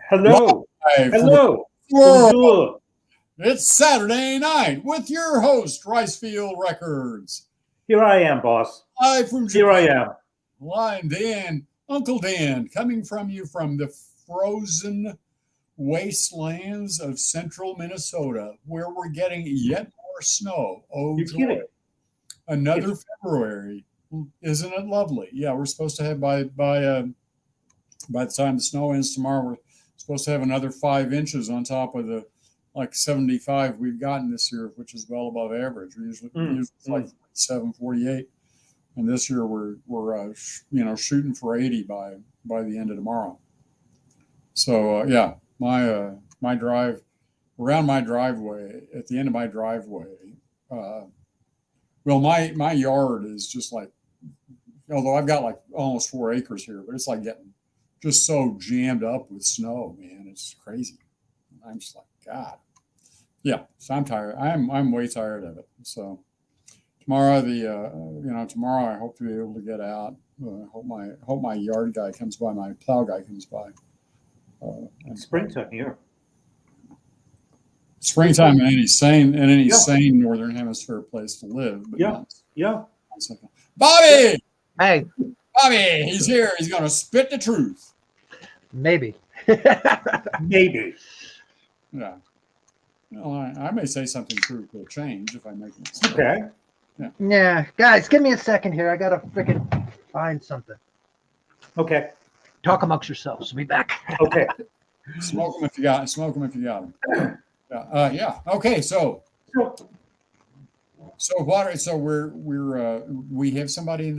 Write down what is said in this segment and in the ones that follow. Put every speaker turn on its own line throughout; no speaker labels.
Hello.
Live from
Hello.
the world.
Bonjour.
It's Saturday night with your host, Ricefield Records.
Here I am, boss.
Live from
Here I
Japan.
am.
I'm Dan, Uncle Dan, coming from you from the frozen wastelands of central Minnesota, where we're getting yet more snow. Oh,
You're
joy.
kidding.
Another February. Isn't it lovely? Yeah, we're supposed to have by the time the snow ends tomorrow, we're supposed to have another 5 inches on top of the like 75 we've gotten this year, which is well above average. We usually it's like 47, 48, and this year we're shooting for 80 by the end of tomorrow. So yeah, my drive around my driveway, at the end of my driveway, well, my yard is just like, although I've got like almost 4 acres here, but it's like getting just so jammed up with snow, man. It's crazy. I'm just like, God. Yeah. So I'm tired. I'm way tired of it. So tomorrow, tomorrow I hope to be able to get out. Hope my yard guy comes by, my plow guy comes by.
Springtime here.
Springtime in any sane northern hemisphere place to live. But
Yeah.
Bobby!
Hey,
Bobby, he's here. He's going to spit the truth.
maybe.
Maybe.
Yeah. Well, I may say something true will change if I make a mistake.
Okay.
Yeah, guys, give me a second here. I gotta freaking find something.
Okay.
Talk amongst yourselves. Be back.
Okay.
Smoke them if you got. Smoke them if you got them. Yeah. Okay. So what? So we have somebody in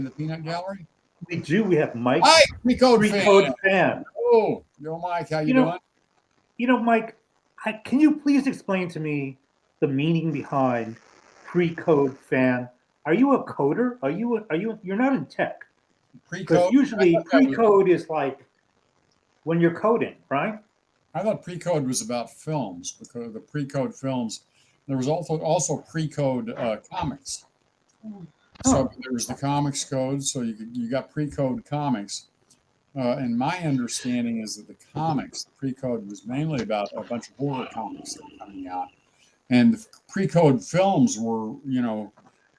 the peanut gallery.
We do. We have Mike.
Hi, Pre-Code
fan.
Oh, yo, Mike, how you doing?
Mike, can you please explain to me the meaning behind pre-code fan? Are you a coder? You're not in tech. Because usually pre-code is like when you're coding, right?
I thought pre-code was about films, because the pre-code films, there was also pre-code comics. So there was the comics code, so you got pre-code comics. And my understanding is that the pre-code was mainly about a bunch of horror comics that were coming out. And the pre-code films were,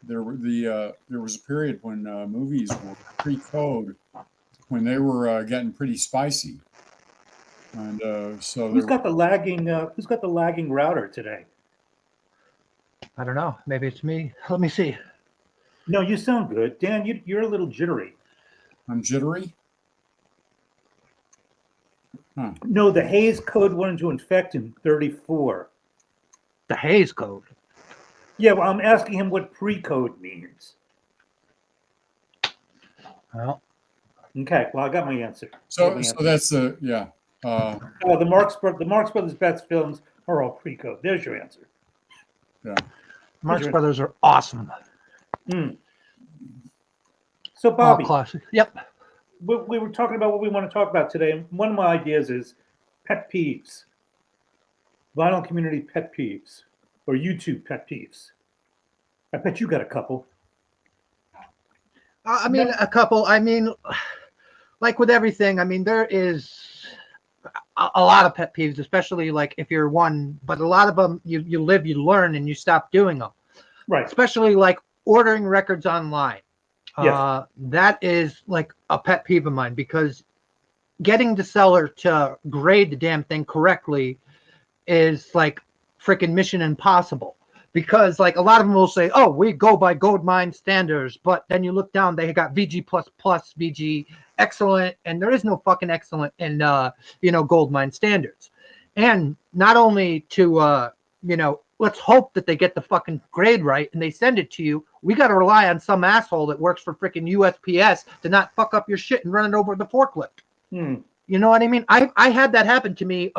there was a period when movies were pre-code, when they were getting pretty spicy. And so
who's got the lagging router today?
I don't know. Maybe it's me. Let me see.
No, you sound good, Dan. You're a little jittery.
I'm jittery. Huh.
No, the Hayes code wanted to infect in 34.
The Hayes code.
Yeah, well, I'm asking him what pre-code means.
Well,
okay. Well, I got my answer.
So that's the
the Marx Brothers best films are all pre-code. There's your answer.
Yeah.
Marx Brothers are awesome.
So, Bobby,
classic. Yep.
We were talking about what we want to talk about today. One of my ideas is pet peeves, vinyl community pet peeves, or YouTube pet peeves. I bet you got a couple.
A couple. Like with everything, there is a lot of pet peeves, especially like if you're one, but a lot of them you live, you learn, and you stop doing them.
Right.
Especially like ordering records online.
Yes.
That is like a pet peeve of mine, because getting the seller to grade the damn thing correctly is like freaking mission impossible. Because like a lot of them will say, "Oh, we go by gold mine standards," but then you look down, they got VG++, VG excellent, and there is no fucking excellent in gold mine standards. And not only to let's hope that they get the fucking grade right and they send it to you. We got to rely on some asshole that works for freaking USPS to not fuck up your shit and run it over the forklift. You know what I mean? I had that happen to me,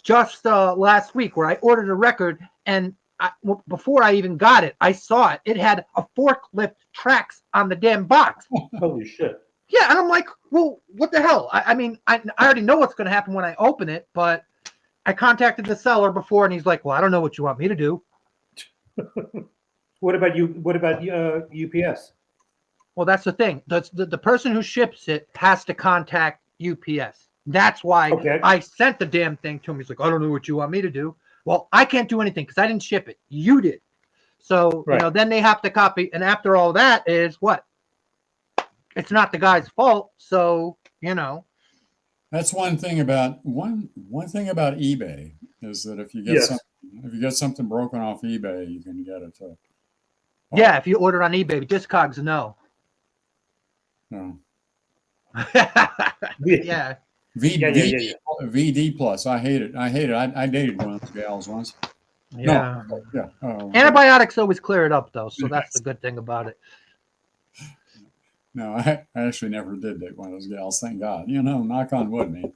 just last week, where I ordered a record, and before I even got it, I saw it. It had a forklift tracks on the damn box.
Holy shit.
Yeah, and I'm like, well, what the hell? I already know what's going to happen when I open it, but I contacted the seller before, and he's like, well, I don't know what you want me to do.
What about you? What about UPS?
Well, that's the thing. The person who ships it has to contact UPS. That's why
Okay.
I sent the damn thing to him. He's like, I don't know what you want me to do. Well, I can't do anything because I didn't ship it. You did. So,
Right.
then they have to copy. And after all that is what? It's not the guy's fault. So,
That's one thing about eBay is that if you get
Yes.
something broken off eBay, you can get it.
Yeah, if you order on eBay, Discogs, no.
No.
Yeah.
VD plus. I hate it. I dated one of those gals once.
Yeah.
No. Yeah.
Antibiotics always clear it up, though. So that's the good thing about it.
No, I actually never did date one of those gals. Thank God. Knock on wood, man.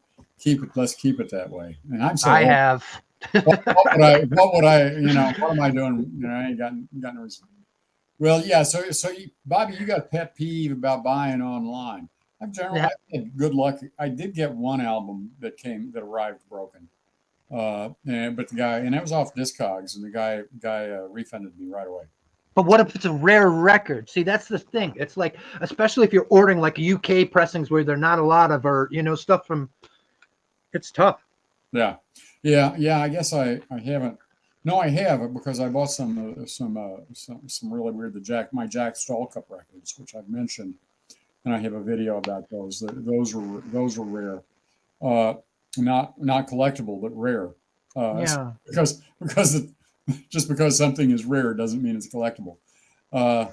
Let's keep it that way. And I'm so.
I have.
What would I? What am I doing? I ain't got no reason. Well, yeah. So Bobby, you got a pet peeve about buying online. I've had good luck. I did get one album that arrived broken. But the guy, and that was off Discogs, and the guy refunded me right away.
But what if it's a rare record? See, that's the thing. It's like, especially if you're ordering like UK pressings where there's not a lot of, or stuff from. It's tough.
Yeah. I guess I haven't. No, I have, because I bought some really weird my Jack Stall Cup records, which I've mentioned, and I have a video about those. Those were rare, not collectible, but rare.
Yeah.
Because just because something is rare doesn't mean it's collectible. Like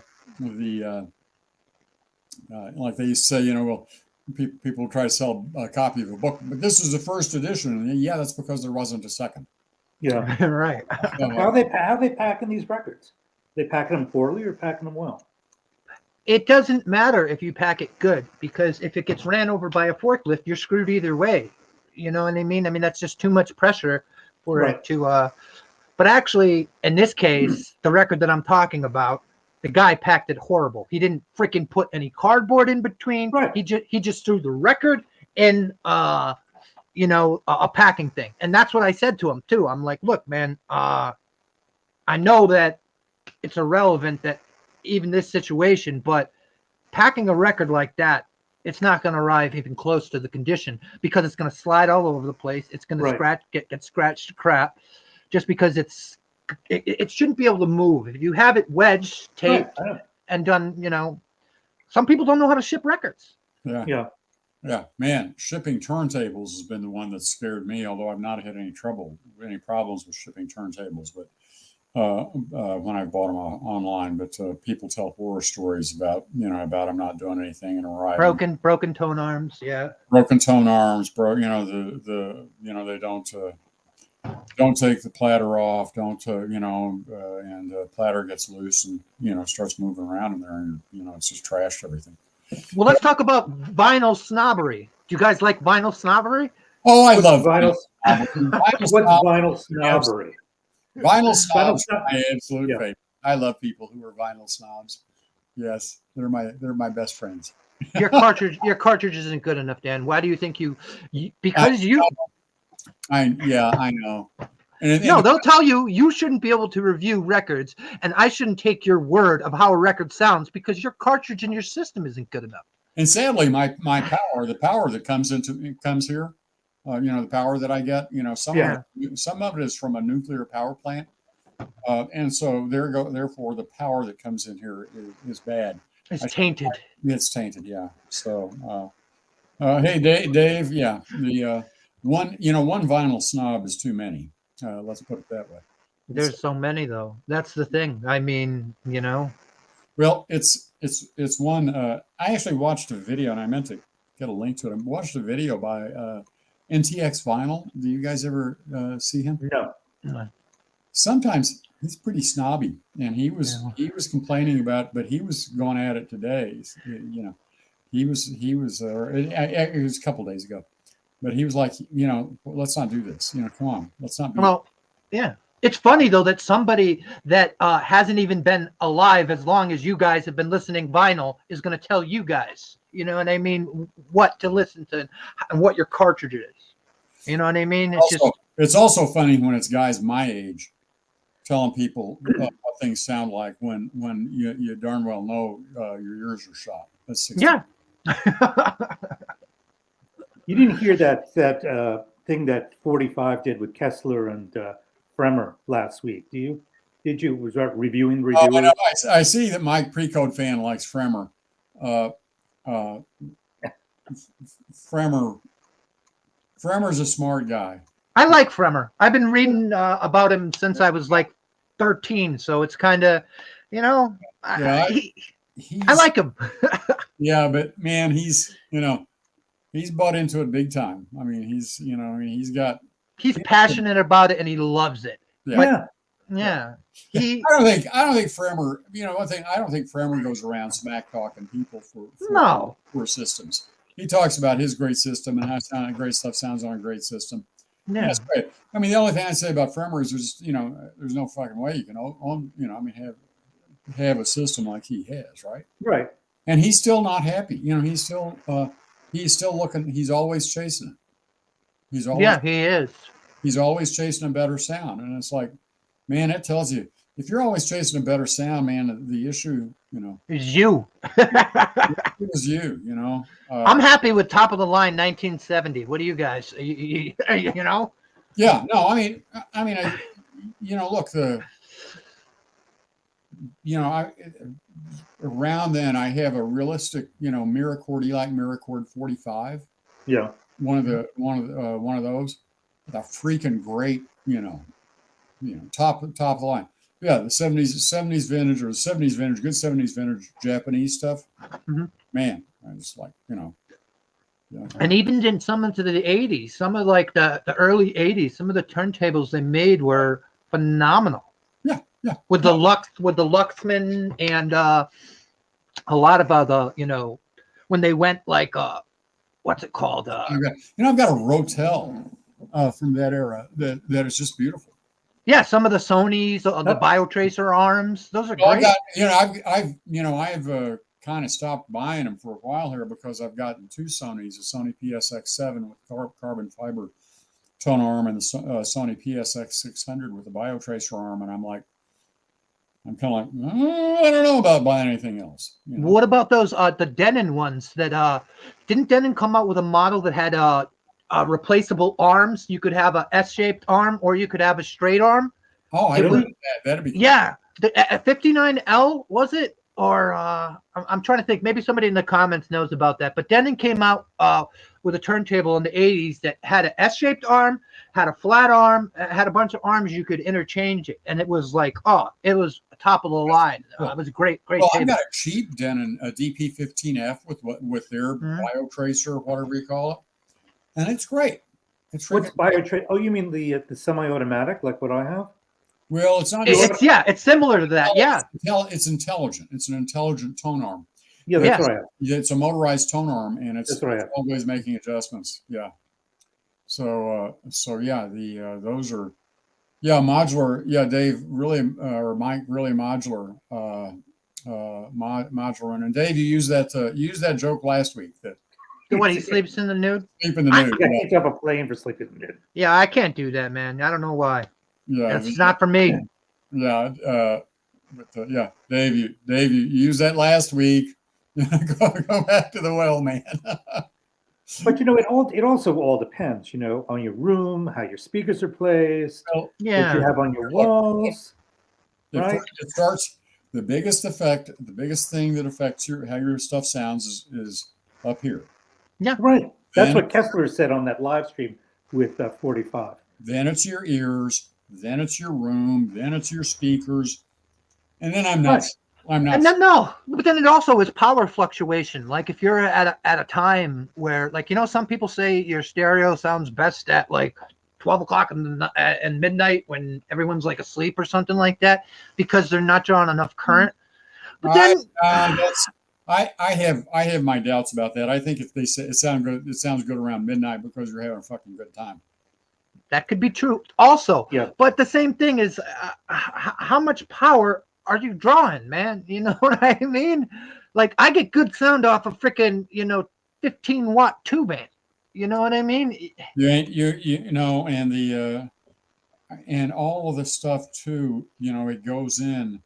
they used to say, well, people try to sell a copy of a book, but this is the first edition. And yeah, that's because there wasn't a second.
Yeah.
Right.
How are they packing these records? They packing them poorly or packing them well?
It doesn't matter if you pack it good, because if it gets ran over by a forklift, you're screwed either way. You know what I mean? I mean, that's just too much pressure for it to. But actually, in this case, the record that I'm talking about, the guy packed it horrible. He didn't freaking put any cardboard in between.
Right.
He just threw the record in, a packing thing. And that's what I said to him too. I'm like, look, man, I know that it's irrelevant that even this situation, but packing a record like that, it's not going to arrive even close to the condition, because it's going to slide all over the place. It's going to get scratched to crap, just because it shouldn't be able to move. If you have it wedged, taped, and done, some people don't know how to ship records.
Yeah, man, shipping turntables has been the one that scared me, although I've not had any problems with shipping turntables, but when I bought them online. But people tell horror stories about them not doing anything and arriving.
Broken tone arms, yeah.
Broken tone arms, they don't take the platter off, and the platter gets loose and starts moving around in there, and it's just trashed everything.
Well, let's talk about vinyl snobbery. Do you guys like vinyl snobbery?
Oh, I love
vinyl. What's vinyl snobbery?
Vinyl snobs are my absolute favorite. I love people who are vinyl snobs. Yes, they're my best friends.
Your cartridge isn't good enough, Dan. Why do you think
I know.
No, they'll tell you shouldn't be able to review records, and I shouldn't take your word of how a record sounds because your cartridge in your system isn't good enough.
And sadly, my power, the power that comes here, the power that I get, some of it is from a nuclear power plant, and so therefore the power that comes in here is bad.
It's tainted.
It's tainted, yeah. So, hey, Dave, yeah, the one vinyl snob is too many. Let's put it that way.
There's so many, though. That's the thing. I mean,
Well, it's one. I actually watched a video, and I meant to get a link to it. I watched a video by NTX Vinyl. Do you guys ever see him?
No.
Sometimes he's pretty snobby, and he was complaining about, but he was going at it today. He was it was a couple days ago. But he was like, let's not do this. Come on, let's not.
Well, yeah. It's funny, though, that somebody that hasn't even been alive as long as you guys have been listening vinyl is going to tell you guys, what I mean, what to listen to and what your cartridge is. You know what I mean?
It's also funny when it's guys my age telling people what things sound like when you darn well know your ears are shot. That's 60.
Yeah.
You didn't hear that thing that 45 did with Kessler and Fremer last week, do you? Did you? Was that reviewing
Oh, I
reviewers?
know. I see that Mike Precode fan likes Fremer. Uh, uh, Fremer. Fremer's a smart guy.
I like Fremer. I've been reading about him since I was like 13, so it's kind of, you know,
Yeah,
I like him.
Yeah, but man, he's bought into it big time. I mean,
He's passionate about it and he loves it.
Yeah.
But, yeah.
I don't think Fremer, one thing, I don't think Fremer goes around smack talking people for systems. He talks about his great system and how great stuff sounds on a great system.
Yeah.
That's great. I mean, the only thing I say about Fremer is there's no fucking way you can have a system like he has, right?
Right.
And he's still not happy. He's still looking. He's always chasing it.
He is.
He's always chasing a better sound, and it's like, man, it tells you if you're always chasing a better sound, man, the issue,
is you.
it was you.
I'm happy with top of the line 1970. What do you guys? You know?
Yeah. No. I mean, look, around then I have a realistic, Miracord. Do you like Miracord 45?
Yeah.
One of those. The freaking great, top of the line. Yeah, the 70s vintage or the 70s vintage, good 70s vintage Japanese stuff.
Mm-hmm.
Man, I just like, Yeah.
And even in some into the 80s, some of like the early 80s, some of the turntables they made were phenomenal.
Yeah.
With the Luxman and a lot of other, when they went like what's it called?
I've got a Rotel from that era that is just beautiful.
Yeah, some of the Sonys, the BioTracer arms, those are great.
I've kind of stopped buying them for a while here because I've gotten two Sonys, a Sony PSX7 with carbon fiber tone arm and the Sony PSX 600 with a BioTracer arm, and I'm kind of like, I don't know about buying anything else.
What about those the Denon ones that didn't Denon come out with a model that had replaceable arms? You could have a S-shaped arm or you could have a straight arm.
Oh, I believe that. That'd be cool.
Yeah. The 59L, was it? Or I'm trying to think. Maybe somebody in the comments knows about that. But Denon came out with a turntable in the 80s that had an S-shaped arm, had a flat arm, had a bunch of arms you could interchange it. And it was like, it was top of the line. It was a great
well,
table.
I got a cheap Denon, a DP15F with their BioTracer, whatever you call it. And it's great.
What's BioTracer? Oh, you mean the semi-automatic, like what I have?
Well, it's not.
It's similar to that.
It's intelligent. It's an intelligent tone arm.
Yeah, that's what I have.
It's a motorized tone arm, and it's
always
making adjustments. Yeah. So yeah, those are modular. Yeah, Dave really or Mike really modular. Modular, and Dave, you used that joke last week that.
What, he sleeps in the nude?
Sleep in the nude.
I can't have a plane for sleeping in the nude.
Yeah, I can't do that, man. I don't know why.
Yeah,
it's not for me.
Yeah, Dave, you used that last week. Go back to the well, man.
But it also all depends, on your room, how your speakers are placed, what you have on your walls. Right?
It starts. The biggest thing that affects how your stuff sounds is up here.
Yeah, right. That's what Kessler said on that live stream with 45.
Then it's your ears. Then it's your room. Then it's your speakers. And then I'm not. And
then but then it also is power fluctuation. Like if you're at a time where, like, some people say your stereo sounds best at like 12 o'clock and midnight when everyone's like asleep or something like that because they're not drawing enough current. But then
I have my doubts about that. I think if they say it sounds good around midnight because you're having a fucking good time.
That could be true also.
Yeah.
But the same thing is how much power are you drawing, man? You know what I mean? Like I get good sound off of freaking, 15-watt tube amp. You know what I mean?
And all of the stuff too, it goes in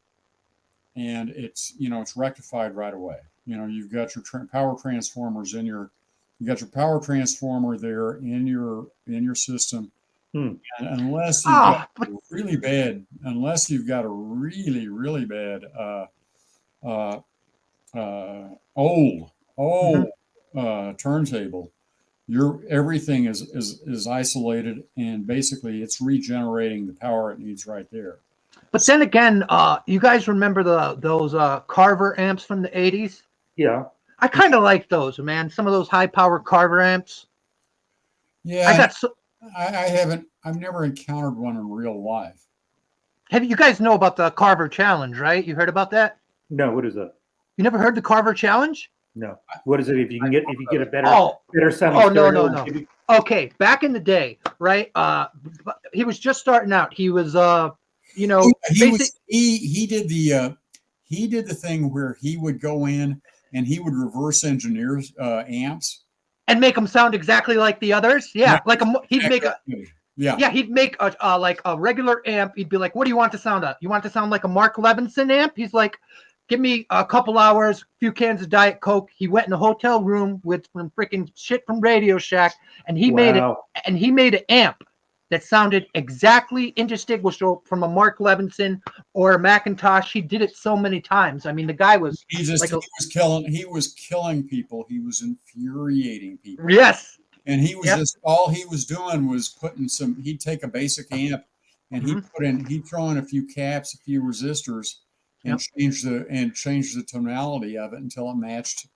and it's rectified right away. You've got your power transformers in your You got your power transformer there in your system. And unless you've got really bad, unless you've got a really, really bad old turntable, everything is isolated, and basically it's regenerating the power it needs right there.
But then again, you guys remember those Carver amps from the 80s?
Yeah.
I kind of like those, man. Some of those high power Carver amps.
Yeah, I've never encountered one in real life.
You guys know about the Carver Challenge, right? You heard about that?
No, what is that?
You never heard the Carver Challenge?
No. What is it? If you get a better sounding
stereo,
no.
Okay, back in the day, right? He was just starting out. He was he
did the thing where he would go in and he would reverse engineer amps
and make them sound exactly like the others. Yeah, like he'd make like a regular amp. He'd be like, "What do you want to sound like? You want to sound like a Mark Levinson amp?" He's like, "Give me a couple hours, a few cans of Diet Coke." He went in a hotel room with some freaking shit from Radio Shack, and he made it. And he made an amp that sounded exactly indistinguishable from a Mark Levinson or a Macintosh. He did it so many times. I mean, the guy was
he was killing people. He was infuriating people.
Yes.
And he was all he was doing was he'd take a basic amp and he'd throw in a few caps, a few resistors, and change the tonality of it until it matched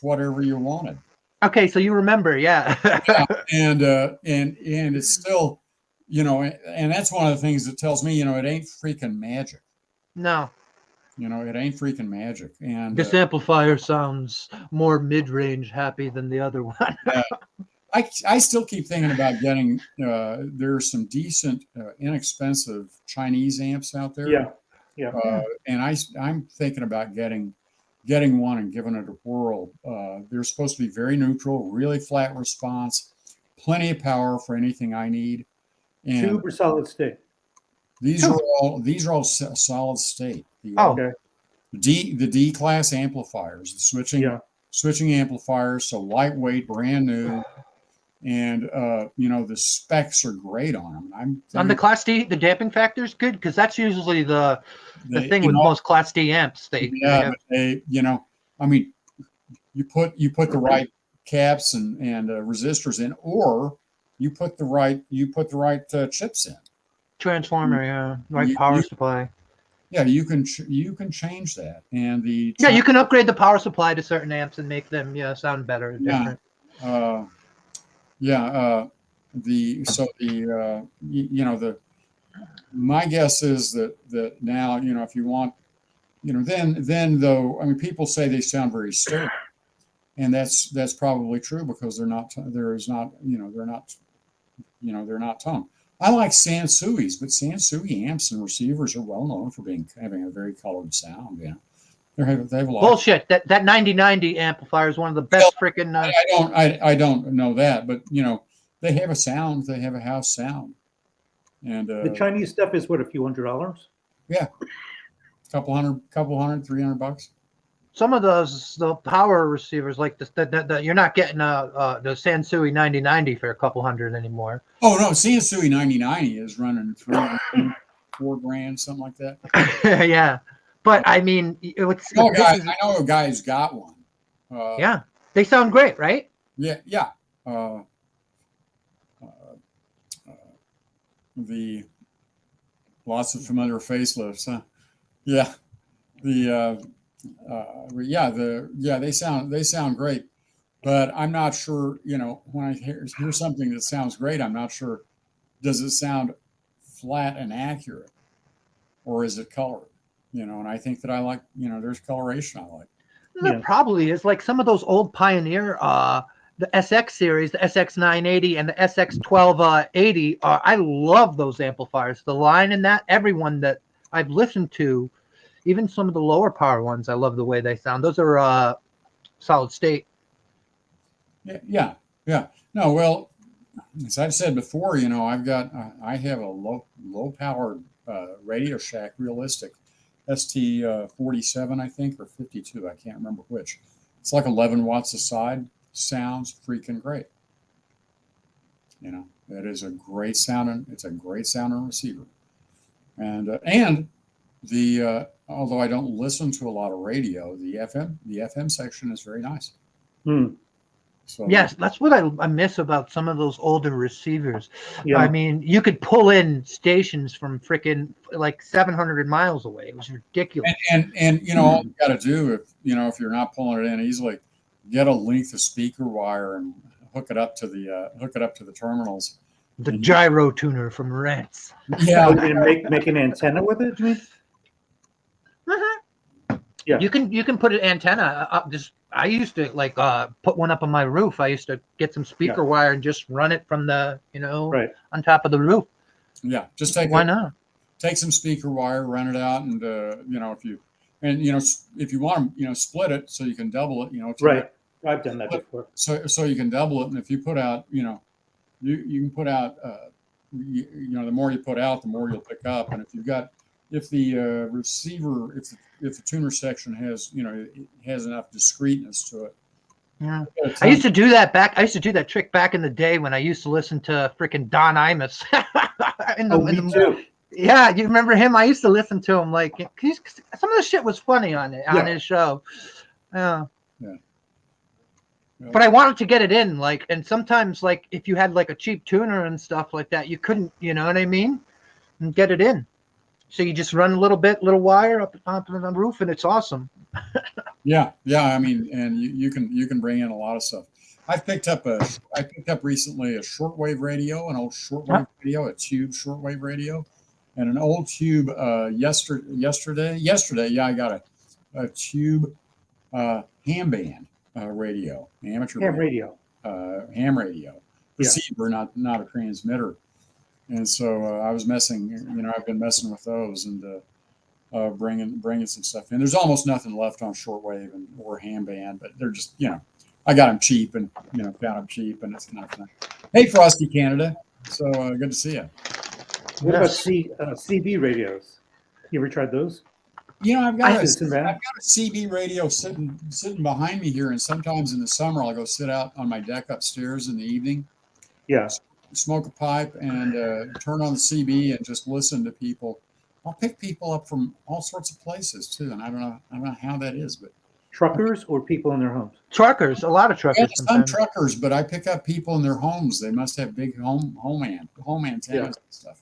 whatever you wanted.
Okay, so you remember, yeah.
And it's still, and that's one of the things that tells me, it ain't freaking magic.
No.
It ain't freaking magic. And
this amplifier sounds more mid-range happy than the other one.
I still keep thinking about getting. There's some decent, inexpensive Chinese amps out there.
Yeah.
And I'm thinking about getting one and giving it a whirl. They're supposed to be very neutral, really flat response, plenty of power for anything I need. And
tube or solid state?
These are all solid state.
Okay.
The D class amplifiers, the switching amplifiers, so lightweight, brand new, and the specs are great on them.
On the Class D, the damping factor is good because that's usually the thing with most Class D amps.
But I mean, you put the right caps and resistors in, or you put the right chips in.
Transformer, right power supply.
Yeah, you can change that, and you
can upgrade the power supply to certain amps and make them sound better. Different.
My guess is that now, if you want, then though, I mean, people say they sound very stereo, and that's probably true because they're not tone. I like Sansui's, but Sansui amps and receivers are well known for having a very colored sound. They have a lot.
Bullshit. That 9090 amplifier is one of the best freaking.
I don't know that, but they have a sound. They have a house sound. And
the Chinese stuff is what, a few $100?
Yeah, couple hundred, $300.
Some of the power receivers like you're not getting the Sansui 9090 for a couple hundred anymore.
Oh no, Sansui 9090 is running $4,000, something like that.
Yeah, but I mean, I
know a guy who's got one.
Yeah, they sound great, right?
Yeah. The lots of familiar facelifts, huh? Yeah. They sound great, but I'm not sure. When I hear something that sounds great, I'm not sure. Does it sound flat and accurate, or is it colored? And I think that I like. There's coloration I like.
There probably is, like some of those old Pioneer, the SX series, the SX 980 and the SX 1280. I love those amplifiers. The line in that, everyone that I've listened to. Even some of the lower power ones, I love the way they sound. Those are solid state.
Yeah. No, well, as I've said before, I have a low power Radio Shack Realistic ST 47, I think, or 52. I can't remember which. It's like 11 watts a side. sounds freaking great. It is a great sounding. It's a great sounding receiver, and the although I don't listen to a lot of radio, the FM section is very nice. So
yes, that's what I miss about some of those older receivers.
Yeah.
I mean, you could pull in stations from freaking like 700 miles away. It was ridiculous.
And all you got to do if you're not pulling it in easily, get a length of speaker wire and hook it up to the terminals.
The gyro tuner from Rents.
Yeah.
Are you gonna make an antenna with it? Do you mean? Yeah.
You can put an antenna up. I used to put one up on my roof. I used to get some speaker wire and just run it from the
Right.
on top of the roof.
Yeah, just
Why not?
Take some speaker wire, run it out, and if you want to split it so you can double it.
Right. I've done that before.
So you can double it, and if you put out you can put out the more you put out, the more you'll pick up, and if the receiver, if the tuner section has has enough discreteness to it.
Yeah, I used to do that trick back in the day when I used to listen to freaking Don Imus.
Me too.
Yeah, you remember him? I used to listen to him. Like some of the shit was funny on his show. Yeah. But I wanted to get it in, and sometimes, if you had a cheap tuner and stuff like that, you couldn't, you know what I mean, and get it in. So you just run a little wire up on the roof, and it's awesome.
Yeah. I mean, and you can bring in a lot of stuff. I picked up recently a shortwave radio, an old shortwave radio, a tube shortwave radio, and an old tube. Yesterday, yeah, I got a tube ham band radio, amateur
Ham radio.
Ham radio receiver, not a transmitter. And so I was I've been messing with those and bringing some stuff in. There's almost nothing left on shortwave or ham band, but they're just, I got them cheap and, found them cheap, and it's kind of fun. Hey, Frosty Canada. So good to see you.
What about CB radios? You ever tried those?
I've got a CB radio sitting behind me here, and sometimes in the summer I'll go sit out on my deck upstairs in the evening.
Yeah.
Smoke a pipe and turn on the CB and just listen to people. I'll pick people up from all sorts of places too, and I don't know how that is, but
truckers or people in their homes.
Truckers, a lot of truckers.
Yeah, some truckers, but I pick up people in their homes. They must have big home antennas and stuff.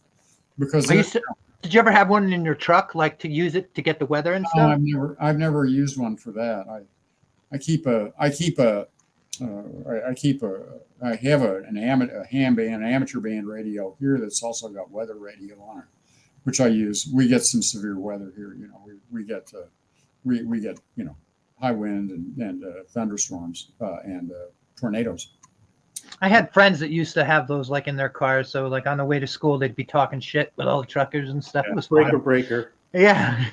Because
did you ever have one in your truck, to use it to get the weather and stuff?
No, I've never used one for that. I have an amateur band radio here that's also got weather radio on it, which I use. We get some severe weather here. We get high wind and thunderstorms and tornadoes.
I had friends that used to have those in their cars. So on the way to school, they'd be talking shit with all the truckers and stuff.
Yeah,
it was
breaker.
Yeah.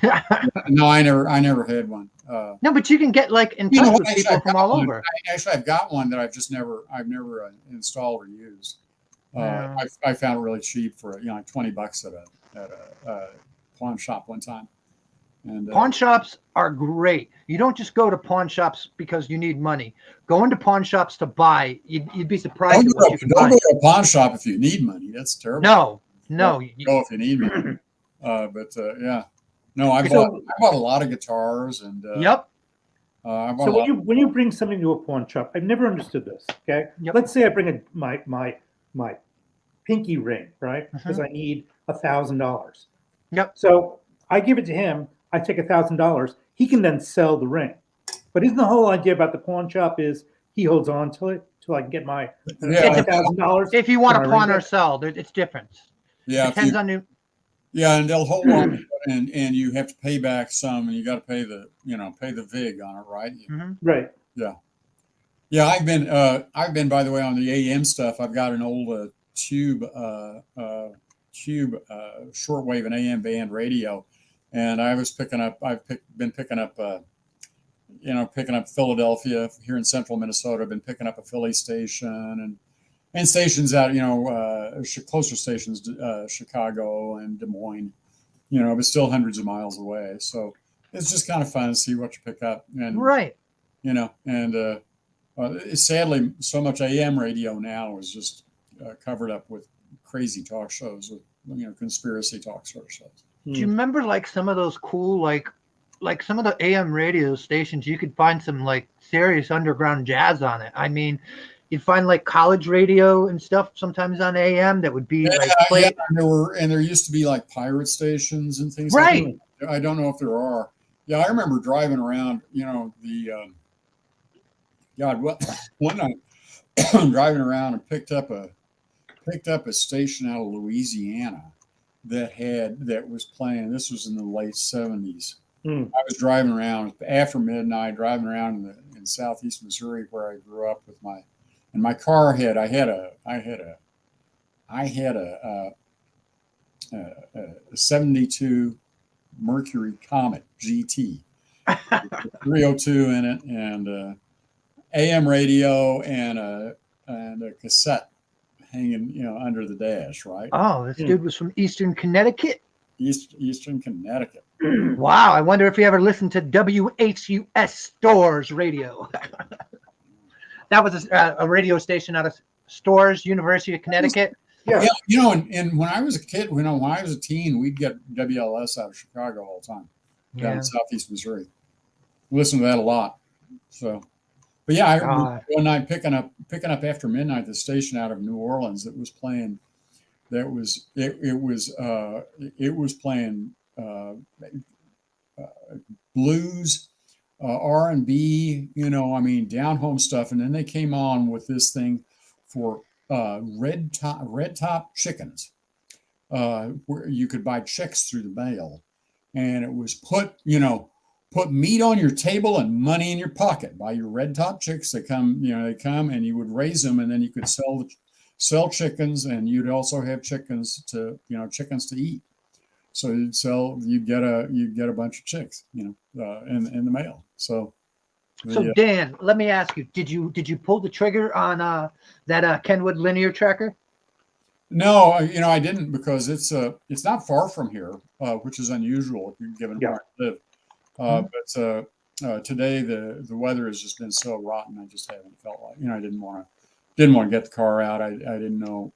No, I never had one.
No, but you can get in touch with people from all over.
I've got one that I've never installed or used. I found it really cheap for $20 at a pawn shop one time. And
pawn shops are great. You don't just go to pawn shops because you need money. Go into pawn shops to buy. You'd be surprised at what you can buy.
Don't go to a pawn shop if you need money. That's terrible.
No.
Go if you need money. Yeah. No, I bought a lot of guitars and.
Yep.
So when you bring something to a pawn shop, I've never understood this. Okay.
Yep.
Let's say I bring my pinky ring, right? Because I need $1,000.
Yep.
So I give it to him. I take $1,000. He can then sell the ring. But isn't the whole idea about the pawn shop is he holds on to it till I can get my $1,000?
If you want to pawn or sell, it's different.
Yeah.
Depends on you.
Yeah, and they'll hold on, and you have to pay back some, and you got to pay the VIG on it, right?
Mm-hmm.
Right.
Yeah. I've been by the way on the AM stuff. I've got an old tube shortwave and AM band radio, and I was picking up. Been picking up Philadelphia here in central Minnesota. I've been picking up a Philly station and stations out, closer stations, Chicago and Des Moines, but still hundreds of miles away. So it's just kind of fun to see what you pick up. And,
right.
And Sadly, so much AM radio now is just covered up with crazy talk shows, with conspiracy talk shows.
Do you remember like some of those cool like some of the AM radio stations? You could find some like serious underground jazz on it. I mean, you'd find like college radio and stuff sometimes on AM that would be like played.
Yeah, there used to be like pirate stations and things
right.
like that. I don't know if there are. Yeah, I remember driving around, one night driving around and picked up a station out of Louisiana that was playing. This was in the late 70s. I was driving around after midnight, driving around in southeast Missouri where I grew up with my car had a 72 Mercury Comet GT, 302 in it, and AM radio and a cassette hanging, under the dash, right?
Oh, this dude was from Eastern Connecticut.
Eastern Connecticut.
Wow, I wonder if he ever listened to WHUS Stores Radio. That was a radio station out of Stores, University of Connecticut.
Yeah,
and when I was a kid, when I was a teen, we'd get WLS out of Chicago all the time, down in southeast Missouri. Listen to that a lot. So, but yeah, I remember one night picking up after midnight the station out of New Orleans that was playing. It was playing blues, R&B, down home stuff, and then they came on with this thing for red top chickens, where you could buy chicks through the mail, and it was put meat on your table and money in your pocket. Buy your red top chicks. They come and you would raise them, and then you could sell chickens, and you'd also have chickens to eat. So you'd get a bunch of chicks, in the mail. So
Dan, let me ask you, did you pull the trigger on that Kenwood linear tracker?
No, I didn't, because it's not far from here, which is unusual given where I live. But today the weather has just been so rotten. I just haven't felt like, I didn't want to get the car out. I didn't know.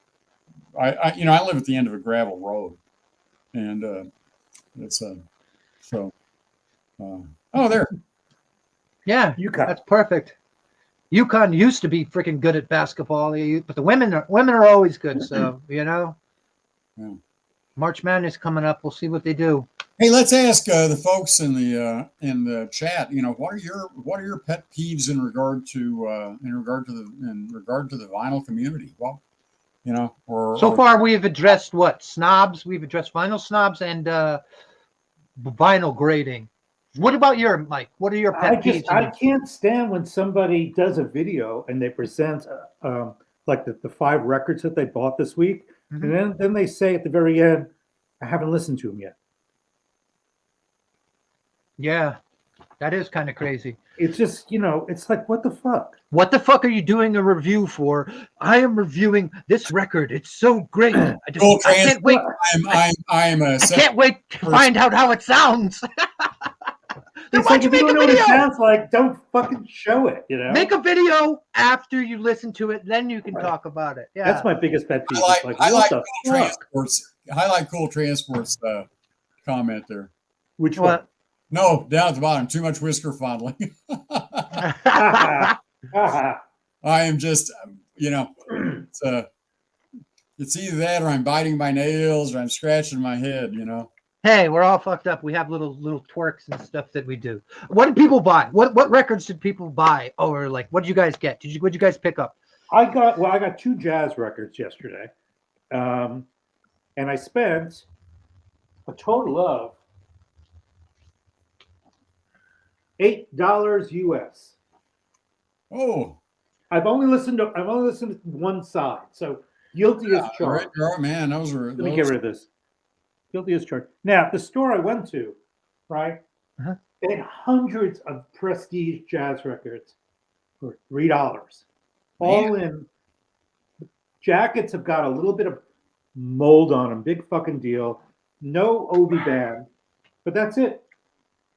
I live at the end of a gravel road, and it's there.
Yeah,
UConn.
That's perfect. UConn used to be freaking good at basketball, but the women are always good. So
Yeah.
March Madness coming up. We'll see what they do.
Hey, let's ask the folks in the chat. What are your pet peeves in regard to the vinyl community? Well,
so far we have addressed snobs. We've addressed vinyl snobs and vinyl grading. What about Mike? What are your pet peeves?
I can't stand when somebody does a video and they present like the 5 records that they bought this week, and then they say at the very end, "I haven't listened to them yet."
Yeah, that is kind of crazy.
It's just, it's like, what the fuck?
What the fuck are you doing a review for? I am reviewing this record. It's so great. I can't wait.
I
can't wait to find out how it sounds.
It's like, if you don't know what it sounds like, don't fucking show it,
Make a video after you listen to it, then you can talk about it. Yeah.
That's my biggest pet peeve.
I like Cool Transport's comment there.
Which one?
No, down at the bottom, too much whisker fondling. I am just, it's either that or I'm biting my nails or I'm scratching my head,
Hey, we're all fucked up. We have little twerks and stuff that we do. What did people buy? What records did people buy? Or what did you guys get? What did you guys pick up?
I got 2 jazz records yesterday. And I spent a total of $8 US.
Oh,
I've only listened to one side. So guilty as charged.
Right, man,
Let me get rid of this. Guilty as charged. Now, the store I went to, right? They had hundreds of prestige jazz records for $3. All in. Jackets have got a little bit of mold on them. Big fucking deal. No Obi band, but that's it.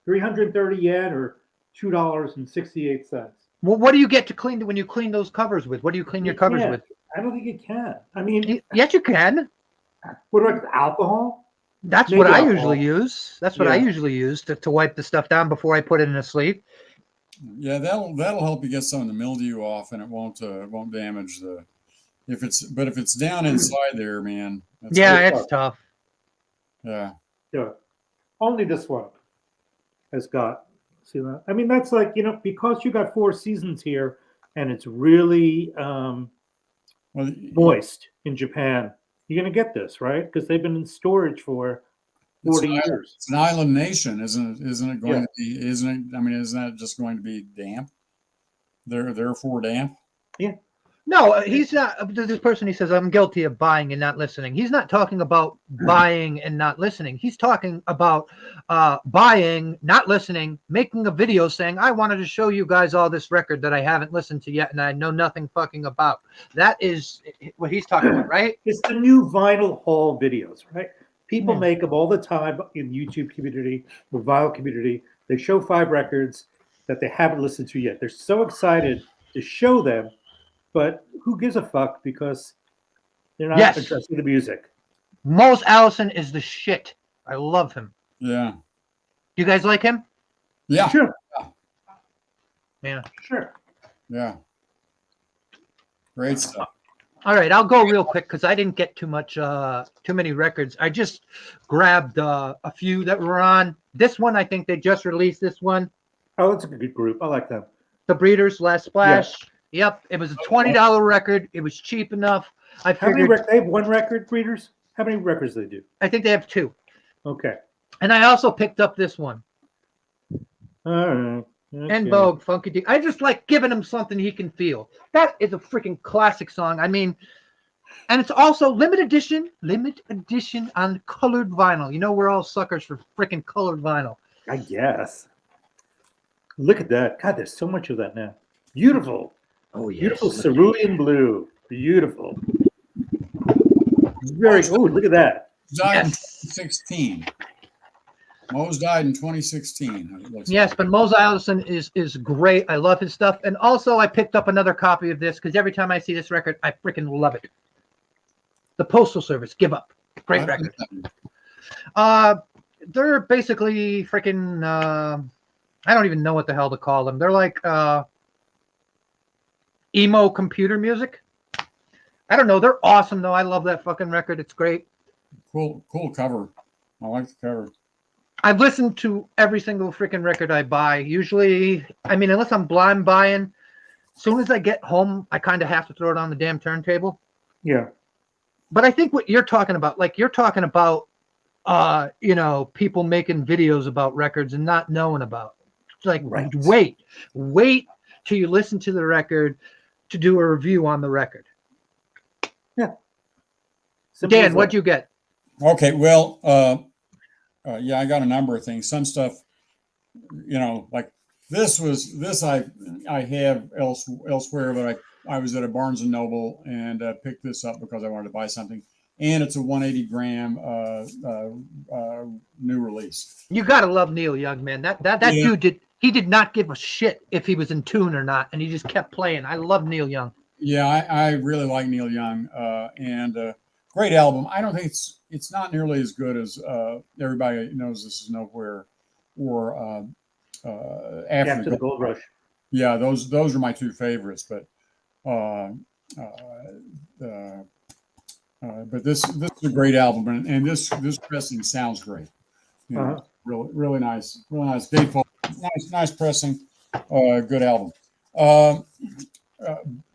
330 yen or $2.68.
What do you get to clean when you clean those covers with? What do you clean your covers with?
I don't think you can. I mean,
Yes, you can.
what about alcohol?
That's
Maybe
what I
alcohol.
usually use. That's what I usually use to wipe the stuff down before I put it in a sleeve.
Yeah, that'll help you get some of the mildew off, and it won't damage the. If it's down inside there, man.
It's tough.
Yeah.
Yeah. Only this one has got. See that? I mean, that's like, because you got 4 seasons here, and it's really moist in Japan. You're gonna get this, right? Because they've been in storage for 40 years.
It's an island nation, isn't it? Isn't it going to be? Isn't it? I mean, isn't that just going to be damp? Therefore damp.
Yeah.
No, he's not. This person, he says, I'm guilty of buying and not listening. He's not talking about buying and not listening. He's talking about buying, not listening, making a video saying, I wanted to show you guys all this record that I haven't listened to yet and I know nothing fucking about. That is what he's talking about, right?
It's the new vinyl haul videos, right? People make them all the time in the YouTube community, the vinyl community. They show 5 records that they haven't listened to yet. They're so excited to show them. But who gives a fuck, because they're not interested in the music.
Mose Allison is the shit. I love him.
Yeah.
You guys like him?
Yeah.
Sure.
Yeah.
Sure.
Yeah. Great stuff.
All right, I'll go real quick because I didn't get too many records. I just grabbed a few that were on. This one, I think they just released this one.
Oh, it's a good group. I like them.
The Breeders, Last Splash. Yeah. Yep, it was a $20 record. It was cheap enough. I figured
they have 1 record, Breeders? How many records do they do?
I think they have 2.
Okay.
And I also picked up this one.
All right. Okay.
En Vogue, Funky D. I just like giving him something he can feel. That is a freaking classic song. I mean, and it's also limited edition on colored vinyl. You know, we're all suckers for freaking colored vinyl.
I guess. Look at that. God, there's so much of that now. Beautiful.
Oh, yes.
Beautiful cerulean blue. Beautiful. Very good. Look at that.
Died in 2016. Mose died in 2016.
Yes, but Mose Allison is great. I love his stuff. And also, I picked up another copy of this because every time I see this record, I freaking love it. The Postal Service, Give Up. Great record. They're basically freaking, I don't even know what the hell to call them. They're like emo computer music. I don't know. They're awesome, though. I love that fucking record. It's great.
Cool cover. I like the cover.
I've listened to every single freaking record I buy. Usually, I mean, unless I'm blind buying, as soon as I get home, I kind of have to throw it on the damn turntable.
Yeah.
But I think what you're talking about, like you're talking about, people making videos about records and not knowing about. It's like, wait till you listen to the record to do a review on the record.
Yeah.
Simple. Dan, what'd you get?
Okay, well, yeah, I got a number of things. Some stuff, like this I have elsewhere, but I was at a Barnes and Noble and picked this up because I wanted to buy something, and it's a 180 gram new release.
You gotta love Neil Young, man. That dude did not give a shit if he was in tune or not, and he just kept playing. I love Neil Young.
Yeah, I really like Neil Young, and great album. I don't think it's not nearly as good as Everybody Knows This Is Nowhere or After the
Gold Rush.
Yeah, those are my 2 favorites, but this is a great album, and this pressing sounds great. Really nice, gatefold, nice pressing, good album.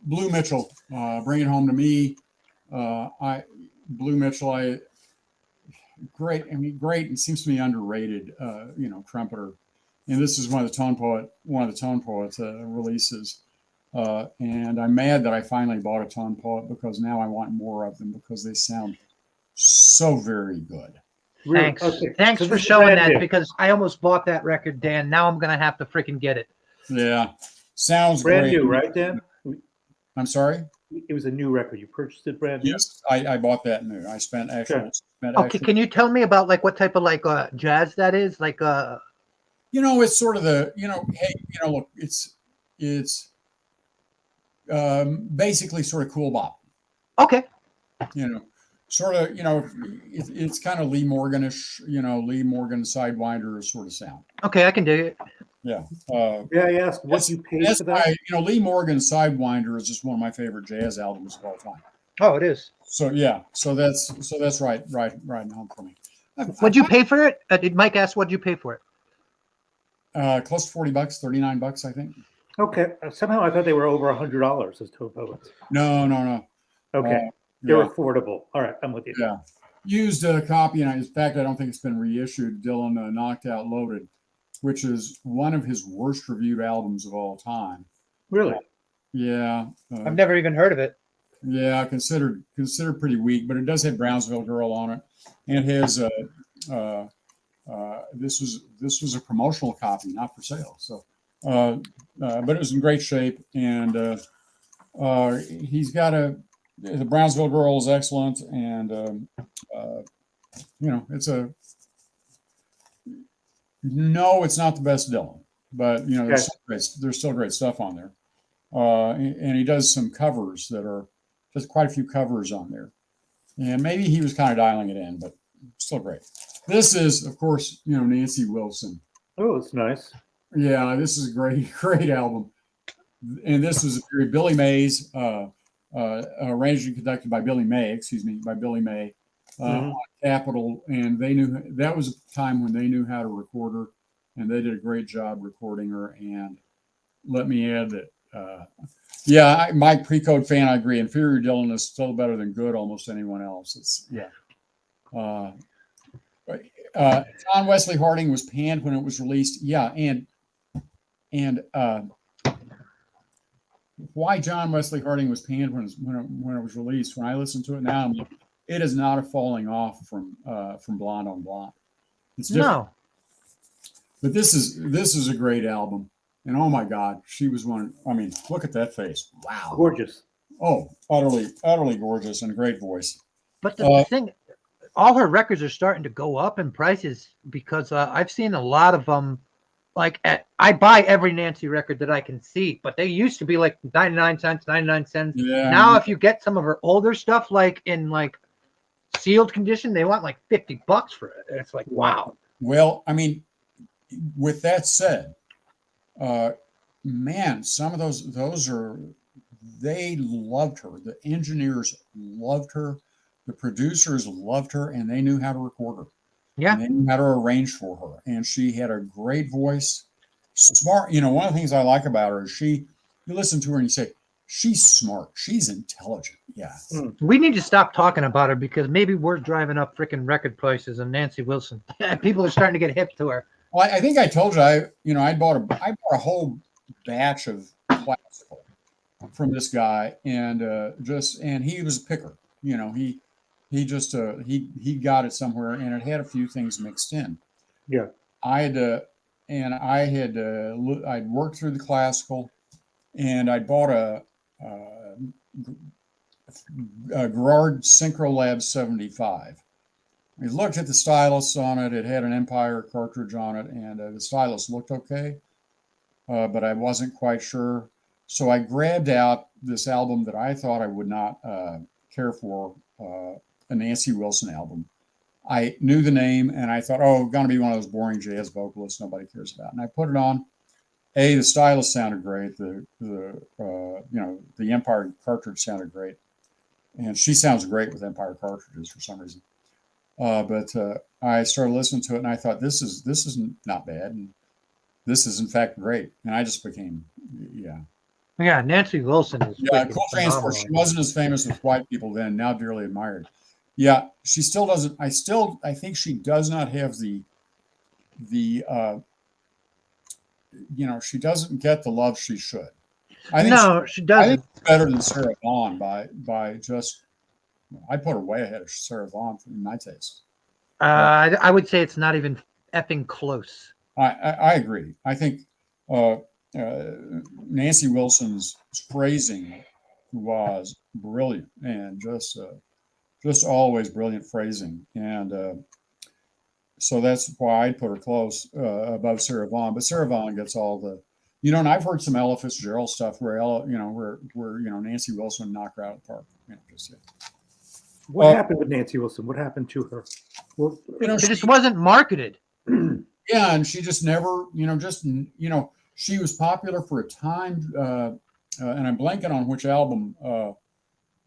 Blue Mitchell, Bring It Home to Me. Blue Mitchell, great. I mean, great. It seems to be underrated. Trumpeter, and this is one of the Tone Poets releases. And I'm mad that I finally bought a Tone Poet because now I want more of them because they sound so very good.
Thanks. Okay. Thanks for showing that because I almost bought that record, Dan. Now I'm gonna have to freaking get it.
Yeah, sounds
brand
great.
New, right, Dan?
I'm sorry.
It was a new record. You purchased it brand new.
Yes, I bought that new. I spent actual.
Okay, can you tell me about like what type of like jazz that is? Like
it's sort of the hey, look, it's Basically sort of cool bop.
Okay.
Sort of, it's kind of Lee Morganish, Lee Morgan Sidewinder sort of sound.
Okay, I can dig it.
Yeah.
May I ask what you paid for that?
Lee Morgan Sidewinder is just one of my favorite jazz albums of all time.
Oh, it is.
So yeah, so that's right now for me.
What'd you pay for it? Did Mike ask what'd you pay for it?
Close to $40, $39, I think.
Okay. Somehow I thought they were over $100 as toe poets.
No.
Okay. They're affordable. All right, I'm with you.
Yeah. Used a copy, and in fact, I don't think it's been reissued. Dylan Knocked Out Loaded, which is one of his worst reviewed albums of all time.
Really?
Yeah.
I've never even heard of it.
Yeah, considered pretty weak, but it does have Brownsville Girl on it, and it has this was a promotional copy, not for sale. So, but it was in great shape, and he's got the Brownsville Girl is excellent, and it's not the best Dylan, but there's still great stuff on there, and he does some covers that are just quite a few covers on there, and maybe he was kind of dialing it in, but still great. This is, of course, Nancy Wilson.
Oh, it's nice.
Yeah, this is a great album, and this was a period Billy Mays. Arranged and conducted by Billy May, on Capitol, and they knew that was a time when they knew how to record her, and they did a great job recording her. And let me add that, Mike Pre-Code fan, I agree. Inferior Dylan is still better than good almost anyone else. John Wesley Harding was panned when it was released. Yeah, and why John Wesley Harding was panned when it was released. When I listen to it now, I'm like, it is not a falling off from Blonde on Blonde. It's different. No. But this is a great album, and oh my God, she was one. I mean, look at that face! Wow,
gorgeous.
Oh, utterly gorgeous, and a great voice.
But the thing, all her records are starting to go up in prices because I've seen a lot of them. I buy every Nancy record that I can see, but they used to be like 99 cents. Yeah. Now, if you get some of her older stuff, like in sealed condition, they want like $50 for it. And it's like, wow.
Well, I mean, with that said, man, some of they loved her. The engineers loved her. The producers loved her, and they knew how to record her.
Yeah.
And they knew how to arrange for her. And she had a great voice. Smart. One of the things I like about her is you listen to her and you say, she's smart. She's intelligent. Yeah.
We need to stop talking about her because maybe we're driving up freaking record prices and Nancy Wilson. People are starting to get hip to her.
Well, I think I told you, I bought a whole batch of classical from this guy, and he was a picker. He just he got it somewhere, and it had a few things mixed in.
Yeah,
I'd worked through the classical, and I bought a Garrard Synchrolab 75. We looked at the stylus on it. It had an Empire cartridge on it, and the stylus looked okay, but I wasn't quite sure. So I grabbed out this album that I thought I would not care for. A Nancy Wilson album. I knew the name, and I thought, going to be one of those boring jazz vocalists nobody cares about. And I put it on. The stylus sounded great. The Empire cartridge sounded great, and she sounds great with Empire cartridges for some reason. But I started listening to it, and I thought, this is not bad, and this is in fact great. And I just became,
Yeah, Nancy Wilson is
cool transport. She wasn't as famous with white people then. Now dearly admired. Yeah, she still doesn't. I think she does not have the she doesn't get the love she should.
She doesn't.
I think it's better than Sarah Vaughan by just. I put her way ahead of Sarah Vaughan in my taste.
I would say it's not even effing close.
I agree. I think Nancy Wilson's phrasing was brilliant, and just always brilliant phrasing. And so that's why I'd put her close above Sarah Vaughan. But Sarah Vaughan gets all the And I've heard some Ella Fitzgerald stuff where where Nancy Wilson knocked her out of the park. Just, yeah.
What happened with Nancy Wilson? What happened to her? Well,
it just wasn't marketed.
Yeah, and she just never, she was popular for a time, and I'm blanking on which album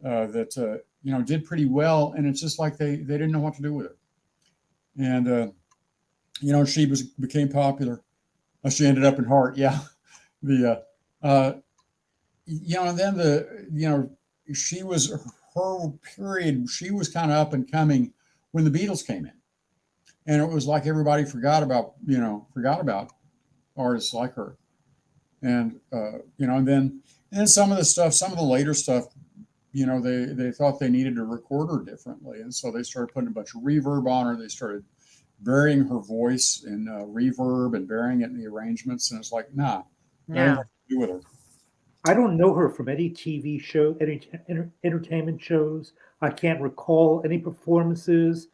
that did pretty well, and it's just like they didn't know what to do with it. And she became popular. She ended up in Heart, yeah. And then she was her period. She was kind of up and coming when the Beatles came in, and it was like everybody forgot about artists like her, and and then some of the later stuff, they thought they needed to record her differently, and so they started putting a bunch of reverb on her. They started burying her voice in reverb and burying it in the arrangements, and it's like, nah,
yeah.
What to do with her.
I don't know her from any TV show, any entertainment shows. I can't recall any performances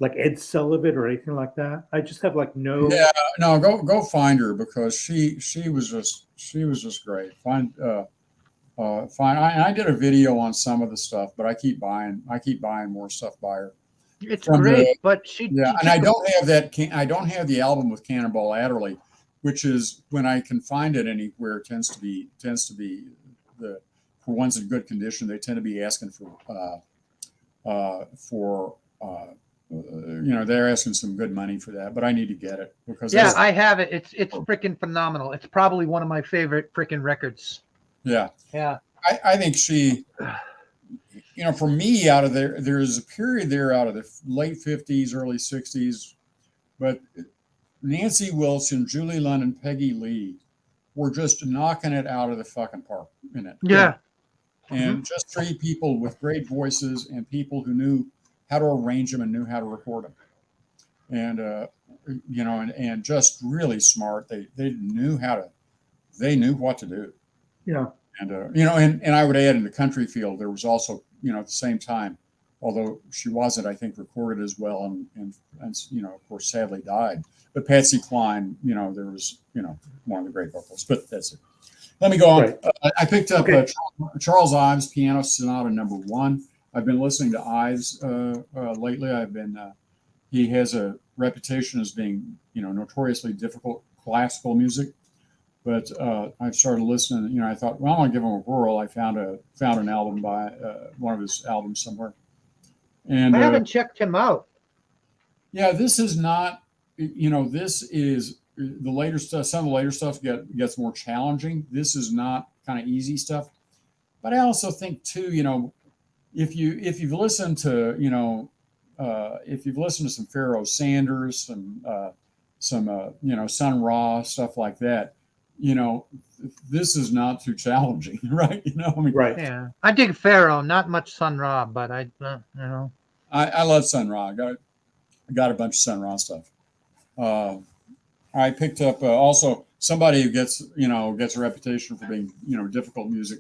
like Ed Sullivan or anything like that. I just have like no.
Yeah, no, go find her, because she was just great. Fine. I did a video on some of the stuff, but I keep buying more stuff by her.
It's great, but
and I don't have that. I don't have the album with Cannonball Adderley, which is, when I can find it anywhere, tends to be for ones in good condition. They tend to be asking they're asking some good money for that, but I need to get it because
I have it. It's freaking phenomenal. It's probably one of my favorite freaking records.
Yeah. I think she, for me, out of there's a period there out of the late 50s, early 60s, but Nancy Wilson, Julie London, Peggy Lee were just knocking it out of the fucking park in it.
Yeah.
And just three people with great voices and people who knew how to arrange them and knew how to record them. And, and just really smart. They knew what to do.
Yeah.
And, and I would add, in the country field, there was also, at the same time, although she wasn't, I think, recorded as well, and of course, sadly died. But Patsy Cline, there was, one of the great vocals. But that's it. Let me go on.
Right.
I picked up Charles Ives' Piano Sonata No. 1. I've been listening to Ives lately. He has a reputation as being, notoriously difficult classical music. But I've started listening. I thought, well, I'm gonna give him a whirl. I found an album by one of his albums somewhere, and
I haven't checked him out.
Yeah, this is not. This is the later stuff. Some of the later stuff gets more challenging. This is not kind of easy stuff. But I also think too, if you've listened to some Pharoah Sanders, some Sun Ra, stuff like that. This is not too challenging, right?
Right.
Yeah, I dig Pharaoh, not much Sun Ra, but I
love Sun Ra. I got a bunch of Sun Ra stuff. I picked up also somebody who gets a reputation for being difficult music,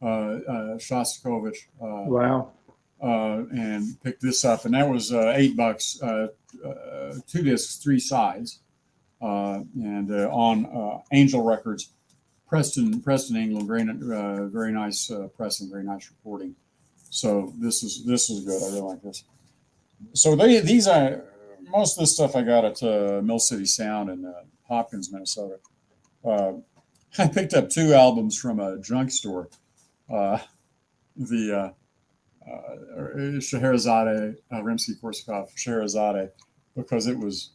Shostakovich.
Wow.
And picked this up, and that was $8, 2 discs, 3 sides. And on Angel Records, Preston, England. Very nice pressing, very nice recording. So this is good. I really like this. So these are most of the stuff I got at Mill City Sound in Hopkins, Minnesota. I picked up 2 albums from a junk store. The Scheherazade, Rimsky-Korsakov Scheherazade, because it was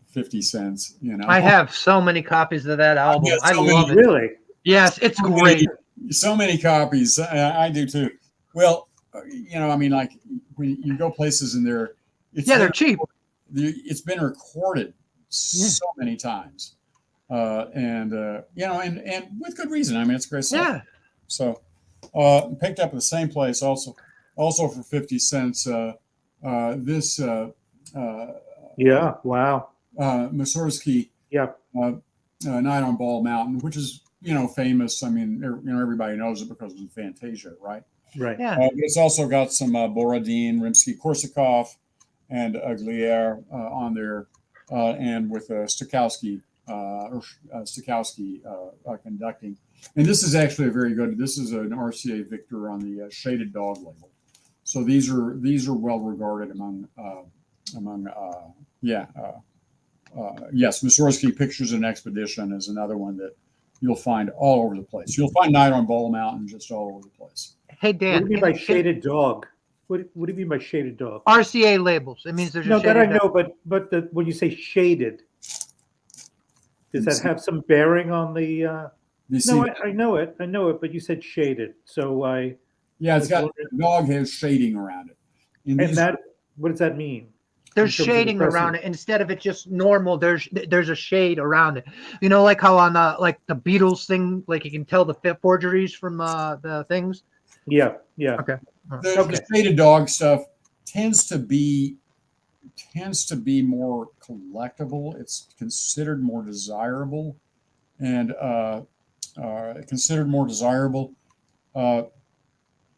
50 cents.
I have so many copies of that album. I love it.
Really?
Yes, it's great.
So many copies. I do too. Well, like when you go places and they're
cheap.
It's been recorded so many times, and with good reason. I mean, it's great stuff.
Yeah.
So, picked up at the same place also for 50 cents. This.
Yeah. Wow.
Mussorgsky.
Yeah.
Night on Bald Mountain, which is famous. I mean, everybody knows it because of Fantasia, right?
Right.
Yeah.
It's also got some Borodin, Rimsky-Korsakov, and Glier on there, and with Stokowski Stokowski conducting. And this is actually a very good. This is an RCA Victor on the shaded dog label. So these are well regarded among yes, Mussorgsky Pictures and Expedition is another one that you'll find all over the place. You'll find Night on Ball Mountain just all over the place.
Hey Dan,
What do you mean by shaded dog? What do you mean by shaded dog?
RCA labels. It means there's
No,
a
that I
shaded
know, but when you say shaded, does that have some bearing on the? No, I know it, but you said shaded, so I.
Yeah, it's got the dog has shading around it.
And that, what does that mean?
There's shading around it instead of it just normal. There's a shade around it. You know, like how on the Beatles thing, like you can tell the forgeries from the things.
Yeah.
Okay.
The shaded dog stuff tends to be more collectible. It's considered more desirable, and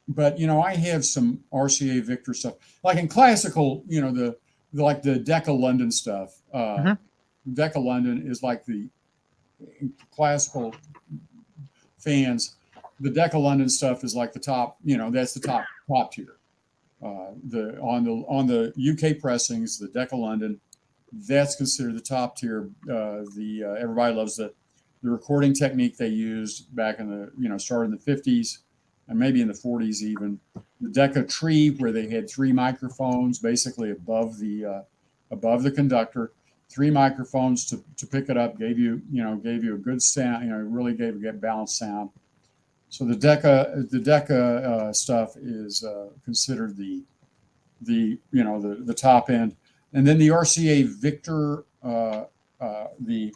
but I have some RCA Victor stuff, like in classical. The Decca London stuff. Decca London is like the classical fans. The Decca London stuff is like the top. That's the top tier. On the UK pressings, the Decca London, that's considered the top tier. Everybody loves the recording technique they used back in the started in the 50s and maybe in the 40s even. The Decca Tree, where they had 3 microphones basically above the conductor, 3 microphones to pick it up, gave you a good sound. Really gave a good balanced sound. So the Decca stuff is considered the top end, and then the RCA Victor, some of the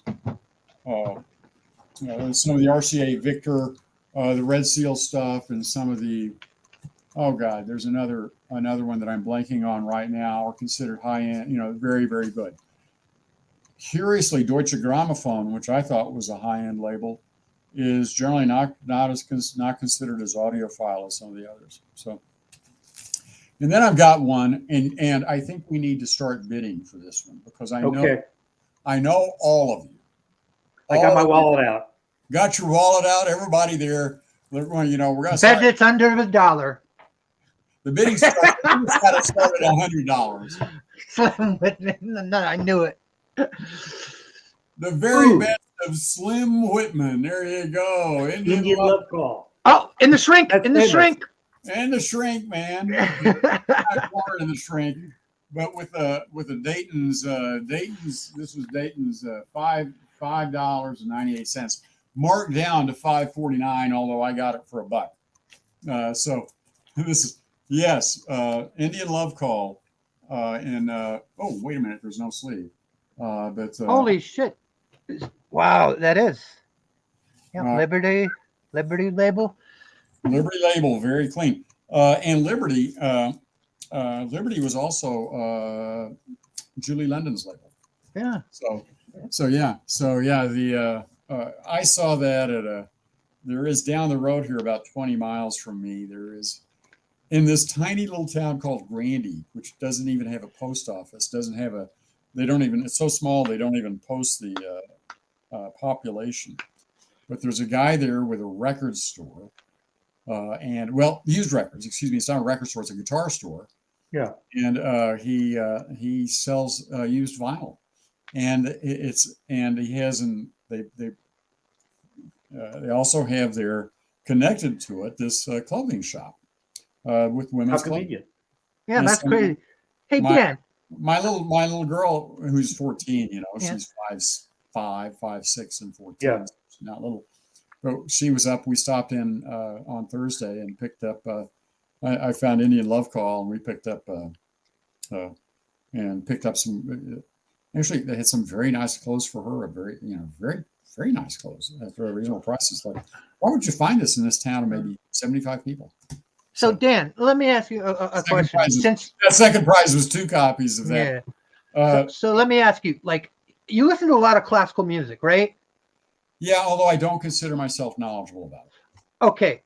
RCA Victor, the Red Seal stuff, and some of the there's another one that I'm blanking on right now, are considered high end, very, very good. Curiously, Deutsche Grammophon, which I thought was a high end label, is generally not considered as audiophile as some of the others. So, and then I've got one, and I think we need to start bidding for this one because I know all of you.
I got my wallet out.
Got your wallet out, everybody there. We're going to
bet it's under $1.
The bidding got to start at $100.
Slim Whitman, I knew it.
The very best of Slim Whitman. There you go.
Indian Love Call.
Oh, in the shrink.
That's
in the
famous.
Shrink.
And the Shrink, man. Not in the Shrink, but with the Dayton's. This was Dayton's $5.98, marked down to $5.49. Although I got it for $1. So this is Indian Love Call. And wait a minute, there's no sleeve. But
holy shit! Wow, that is. Yeah, Liberty label.
Liberty label, very clean. And Liberty was also Julie London's label.
Yeah.
I saw that there is down the road here about 20 miles from me. There is in this tiny little town called Grandy, which doesn't even have a post office. It's so small they don't even post the population. But there's a guy there with a record store. Used records. Excuse me. It's not a record store; it's a guitar store.
Yeah.
And he sells used vinyl, and they also have there connected to it this clothing shop with women's clothing.
Yeah, that's crazy. Hey, Dan.
My little girl who's 14, she's 5'6", and 14.
Yeah.
She's not little. But she was up. We stopped in on Thursday and picked up. I found Indian Love Call, and we picked up some. Actually, they had some very nice clothes for her. Very, very nice clothes at very reasonable prices. Like, why would you find this in this town of maybe 75 people?
So Dan, let me ask you a question.
That second prize was 2 copies of that.
Yeah. So let me ask you, you listen to a lot of classical music, right?
Yeah, although I don't consider myself knowledgeable about it.
Okay,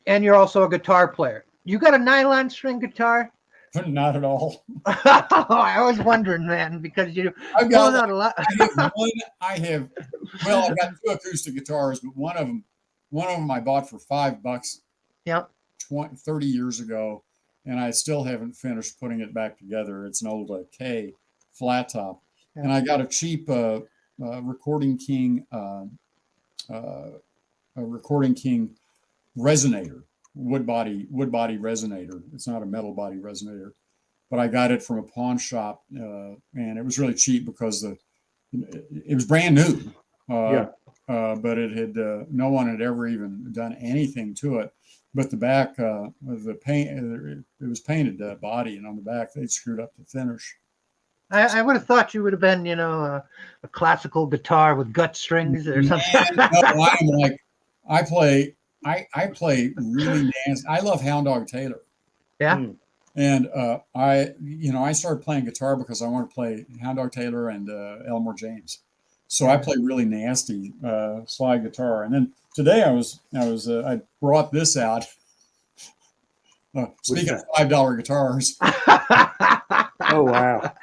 and you're also a guitar player. You got a nylon string guitar?
Not at all.
I was wondering, man, because you
I've
pulling
got
out a lot.
I've got 2 acoustic guitars, but one of them I bought for $5
Yeah.
30 years ago, and I still haven't finished putting it back together. It's an old K flat top, and I got a cheap Recording King resonator, wood body resonator. It's not a metal body resonator, but I got it from a pawn shop, and it was really cheap because it was brand new. But it had no one had ever even done anything to it. But the back, the paint, it was painted body, and on the back they screwed up the finish.
I would have thought you would have been, a classical guitar with gut strings or something.
No, I'm like, I play really nasty. I love Hound Dog Taylor.
Yeah.
And I started playing guitar because I want to play Hound Dog Taylor and Elmore James. So I play really nasty slide guitar. And then today I brought this out. Speaking of $5 guitars.
Oh wow!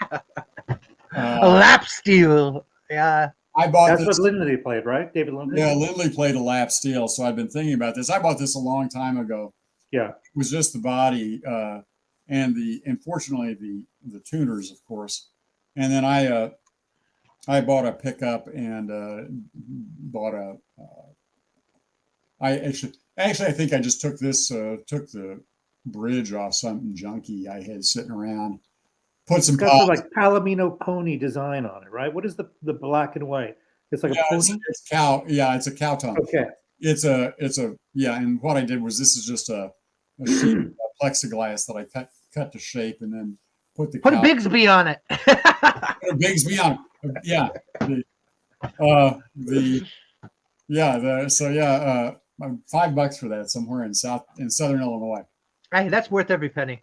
A lap steel. Yeah.
I bought
That's
this.
what Lindley played, right? David Lindley.
Yeah, Lindley played a lap steel, so I've been thinking about this. I bought this a long time ago.
Yeah.
It was just the body and fortunately the tuners, of course. And then I bought a pickup and bought a. I think I just took the bridge off something junky I had sitting around. Put some
it's got the like Palomino pony design on it, right? What is the black and white? It's like a pony.
It's cow. Yeah, it's a cow tongue.
Okay.
It's a yeah. And what I did was this is just a sheet of plexiglass that I cut to shape and then put a
Bigsby on it.
Put a Bigsby on it. Yeah. $5 for that somewhere in southern Illinois.
Hey, that's worth every penny.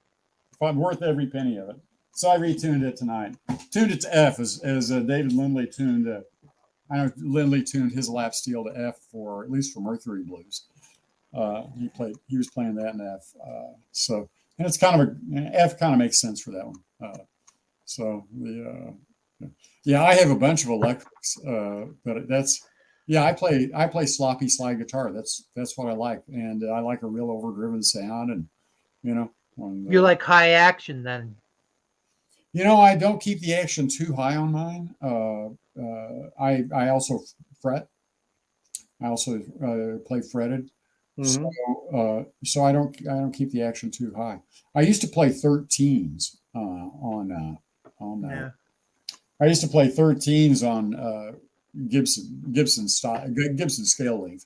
Worth every penny of it. So I retuned it tonight. Tuned it to F as David Lindley tuned. I know Lindley tuned his lap steel to F at least for Mercury Blues. He was playing that in F. And it's kind of F kind of makes sense for that one. I have a bunch of electrics, but I play sloppy slide guitar. That's what I like, and I like a real overdriven sound, and you
like high action then.
I don't keep the action too high on mine. I also fret. I also play fretted.
Mm-hmm.
So I don't keep the action too high. I used to play 13s I used to play 13s on Gibson scale length.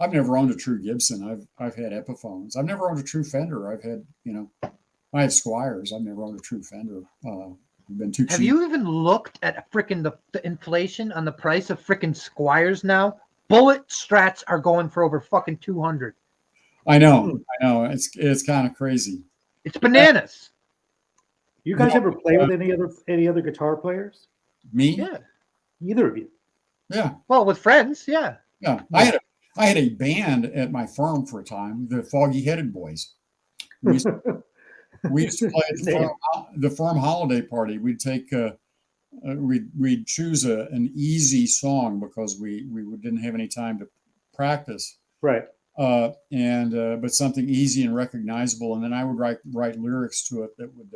I've never owned a true Gibson. I've had Epiphones. I've never owned a true Fender. I've had I had Squires. I've never owned a true Fender. Been too cheap.
Have you even looked at frickin' the inflation on the price of frickin' Squires now? Bullet Strats are going for over fucking 200.
I know. It's kind of crazy.
It's bananas.
You guys ever play with any other guitar players?
Me?
Yeah.
Either of you?
Yeah.
Well, with friends, yeah.
Yeah. I had a band at my firm for a time, the Foggy Headed Boys. We used to play at the firm holiday party. We'd take we'd choose an easy song because we didn't have any time to practice.
Right.
But something easy and recognizable, and then I would write lyrics to it that would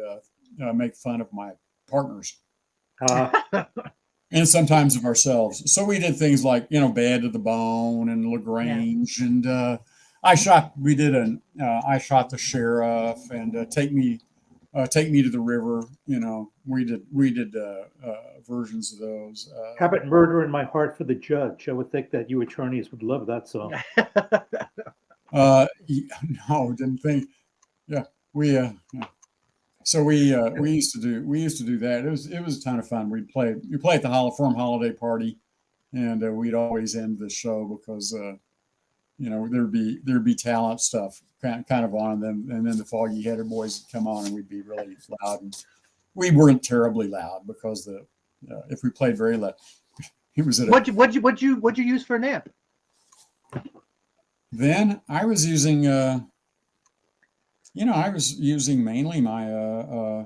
make fun of my partners. And sometimes of ourselves. So we did things like, Bad to the Bone and LaGrange, and I shot the sheriff and Take Me to the River. We did versions of those.
How about Murder in My Heart for the Judge? I would think that you attorneys would love that song.
No, didn't think. Yeah, So we used to do that. It was a ton of fun. We play at the firm holiday party, and we'd always end the show because there'd be talent stuff kind of on them, and then the Foggy Headed Boys would come on, and we'd be really loud. And we weren't terribly loud because if we played very loud, it was at
what'd you use for an amp?
Then I was using I was using mainly my,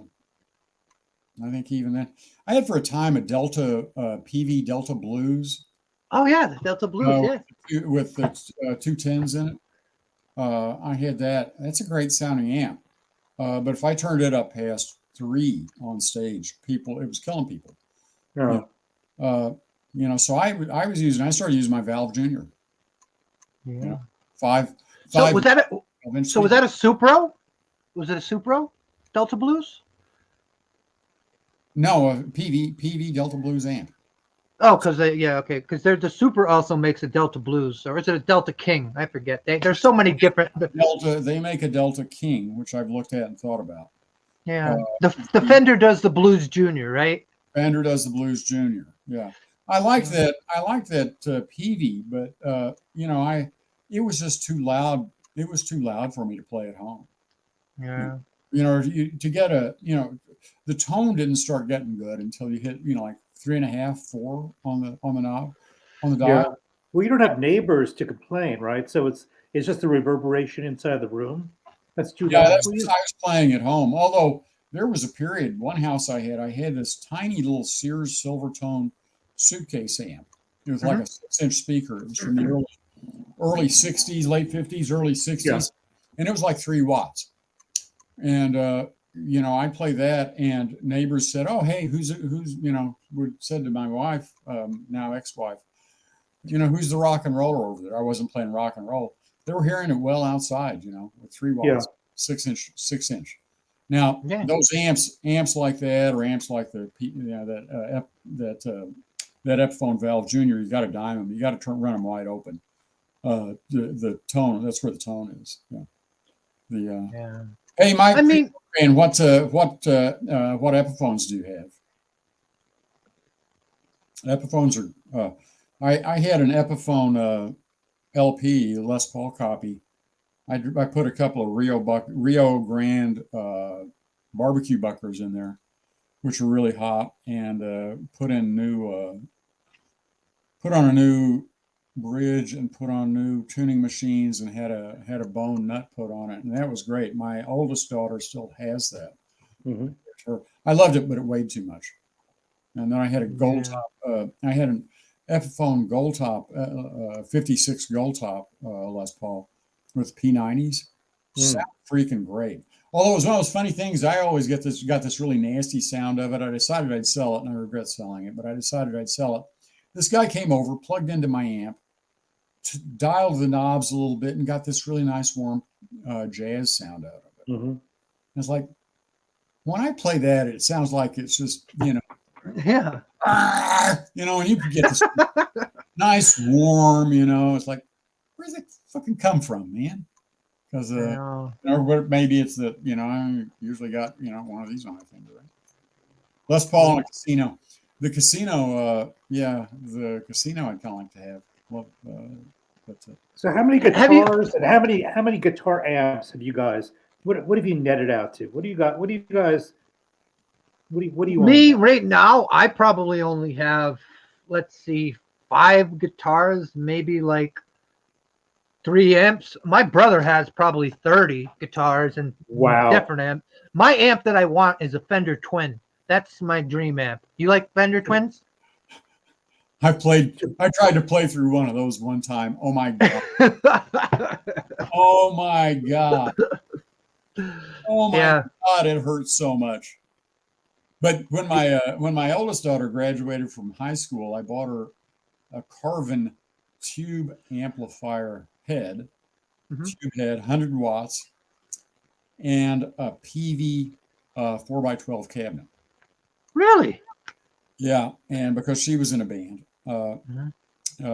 I think even then, I had for a time a Delta PV Delta Blues
Oh yeah, the Delta Blues.
uh,
Yeah.
with the 210s in it. I had that. That's a great sounding amp. But if I turned it up past 3 on stage, it was killing people.
No.
So I started using my Valve Junior.
Yeah.
Five.
So
five
was that a,
12-inch
so was that a Supro? Was it a Supro Delta Blues?
No, a PV Delta Blues amp.
Oh, because okay, because the Super also makes a Delta Blues, or is it a Delta King? I forget. There's so many different.
Delta. They make a Delta King, which I've looked at and thought about.
Yeah, the Fender does the Blues Junior, right?
Fender does the Blues Junior. Yeah, I like that. I like that PV, but it was just too loud. It was too loud for me to play at home.
Yeah.
To get the tone didn't start getting good until you hit like 3.5, 4 on the knob, on the
Yeah.
dial.
Well, you don't have neighbors to complain, right? So it's just the reverberation inside the room. That's too
Yeah,
loud
that's
for you.
I was playing at home. Although there was a period, one house I had this tiny little Sears Silvertone suitcase amp. It was like a 6-inch speaker. It was from the early 60s, late 50s, early 60s.
Yeah.
And it was like 3 watts. And I play that, and neighbors said, "Oh, hey, who's said to my wife, now ex-wife, who's the rock and roller over there?" I wasn't playing rock and roll. They were hearing it well outside, with 3 watts, 6-inch. Now those amps like that, or amps like that Epiphone Valve Junior, you got to dime them. You got to run them wide open. The tone, that's where the tone is. Yeah. Hey, Mike. And what Epiphones do you have? Epiphones are. I had an Epiphone LP Les Paul copy. I put a couple of Rio Grande barbecue bucklers in there, which were really hot, and put on a new bridge and put on new tuning machines, and had a bone nut put on it, and that was great. My oldest daughter still has that.
Mm-hmm.
I loved it, but it weighed too much. And then I had a gold top. I had an Epiphone gold top, 56 gold top Les Paul with P90s. Sound freaking great. Although it was one of those funny things, I always got this really nasty sound of it. I decided I'd sell it, and I regret selling it, but I decided I'd sell it. This guy came over, plugged into my amp, dialed the knobs a little bit, and got this really nice warm jazz sound out of it.
Mm-hmm.
It's like, when I play that, it sounds like it's just,
yeah,
and you can get this nice warm, it's like, where does it fucking come from, man? Because maybe it's that, I usually got, one of these on my finger, right? Les Paul in a casino. The casino, the casino I'd kind of like to have. Well,
so how many guitars and how many guitar amps have you guys? What have you netted out to? What do you got? What do you guys? What do you?
Me right now, I probably only have, let's see, 5 guitars, maybe like 3 amps. My brother has probably 30 guitars and different amps. My amp that I want is a Fender Twin. That's my dream amp. You like Fender Twins?
I tried to play through one of those one time. Oh my God. Oh my God. Oh my God, it hurts so much. But when my oldest daughter graduated from high school, I bought her a Carvin tube amplifier head, tube head, 100 watts, and a PV 4x12 cabinet.
Really?
Yeah, and because she was in a band,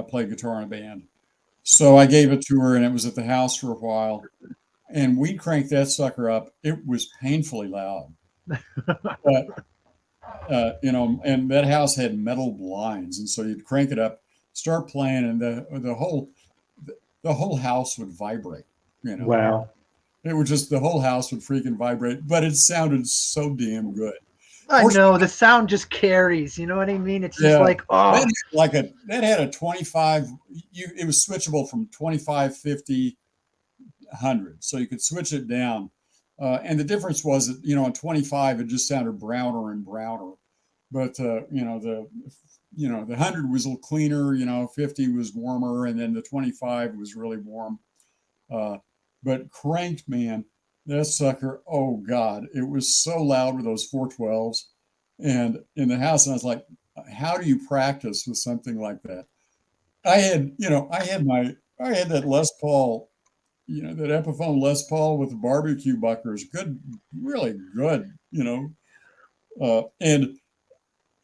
played guitar in a band. So I gave it to her, and it was at the house for a while. And we cranked that sucker up. It was painfully loud. But, and that house had metal blinds. And so you'd crank it up, start playing, and the whole house would vibrate.
Wow.
It would just, the whole house would freaking vibrate. But it sounded so damn good.
I know, the sound just carries. You know what I mean? It's just like, oh.
That had a 25. It was switchable from 25, 50, 100. So you could switch it down. And the difference was that, on 25, it just sounded browner and browner. But, the 100 was a little cleaner, 50 was warmer, and then the 25 was really warm. But cranked, man, that sucker, oh God, it was so loud with those 412s. And in the house, and I was like, how do you practice with something like that? I had that Les Paul, that Epiphone Les Paul with the barbecue buckers, good, really good, and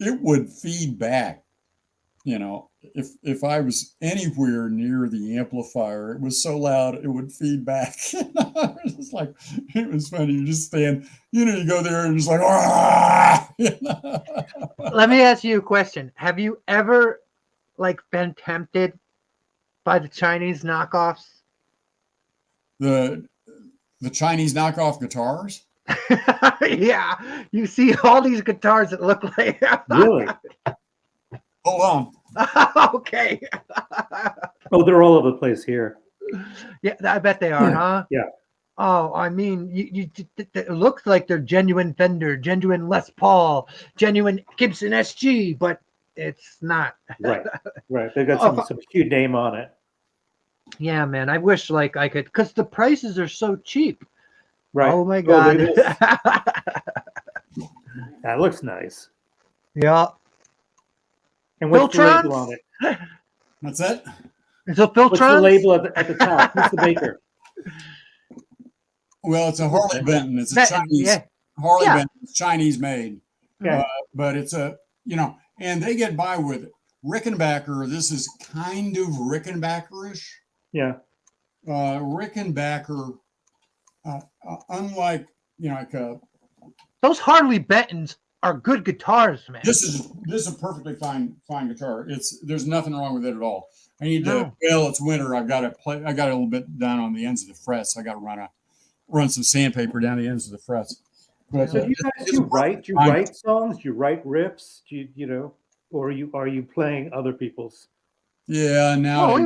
it would feed back. If I was anywhere near the amplifier, it was so loud it would feed back. It was like, it was funny. You just stand, you go there and just like, ah!
Let me ask you a question. Have you ever been tempted by the Chinese knockoffs?
The Chinese knockoff guitars?
Yeah, you see all these guitars that look like
Really?
Hold on.
Okay.
Oh, they're all over the place here.
Yeah, I bet they are, huh?
Yeah.
Oh, I mean, it looks like they're genuine Fender, genuine Les Paul, genuine Gibson SG, but it's not.
Right. They've got some cute name on it.
Yeah, man. I wish I could, because the prices are so cheap.
Right.
Oh my God.
Look at this. That looks nice.
Yeah.
And what's the label on it?
What's that?
Is it Filtrons?
What's the label at the top? Who's the maker?
Well, it's a Harley Benton. It's a Chinese Harley Benton. It's Chinese made.
Yeah.
But it's and they get by with Rickenbacker. This is kind of Rickenbackerish.
Yeah.
Rickenbacker, unlike,
those Harley Bentons are good guitars, man.
This is a perfectly fine guitar. There's nothing wrong with it at all. I need to. Well, it's winter. I got a little bit down on the ends of the frets. I got to run some sandpaper down the ends of the frets. But
so do you guys write? Do you write songs? Do you write riffs? Do you or are you playing other people's?
Yeah, now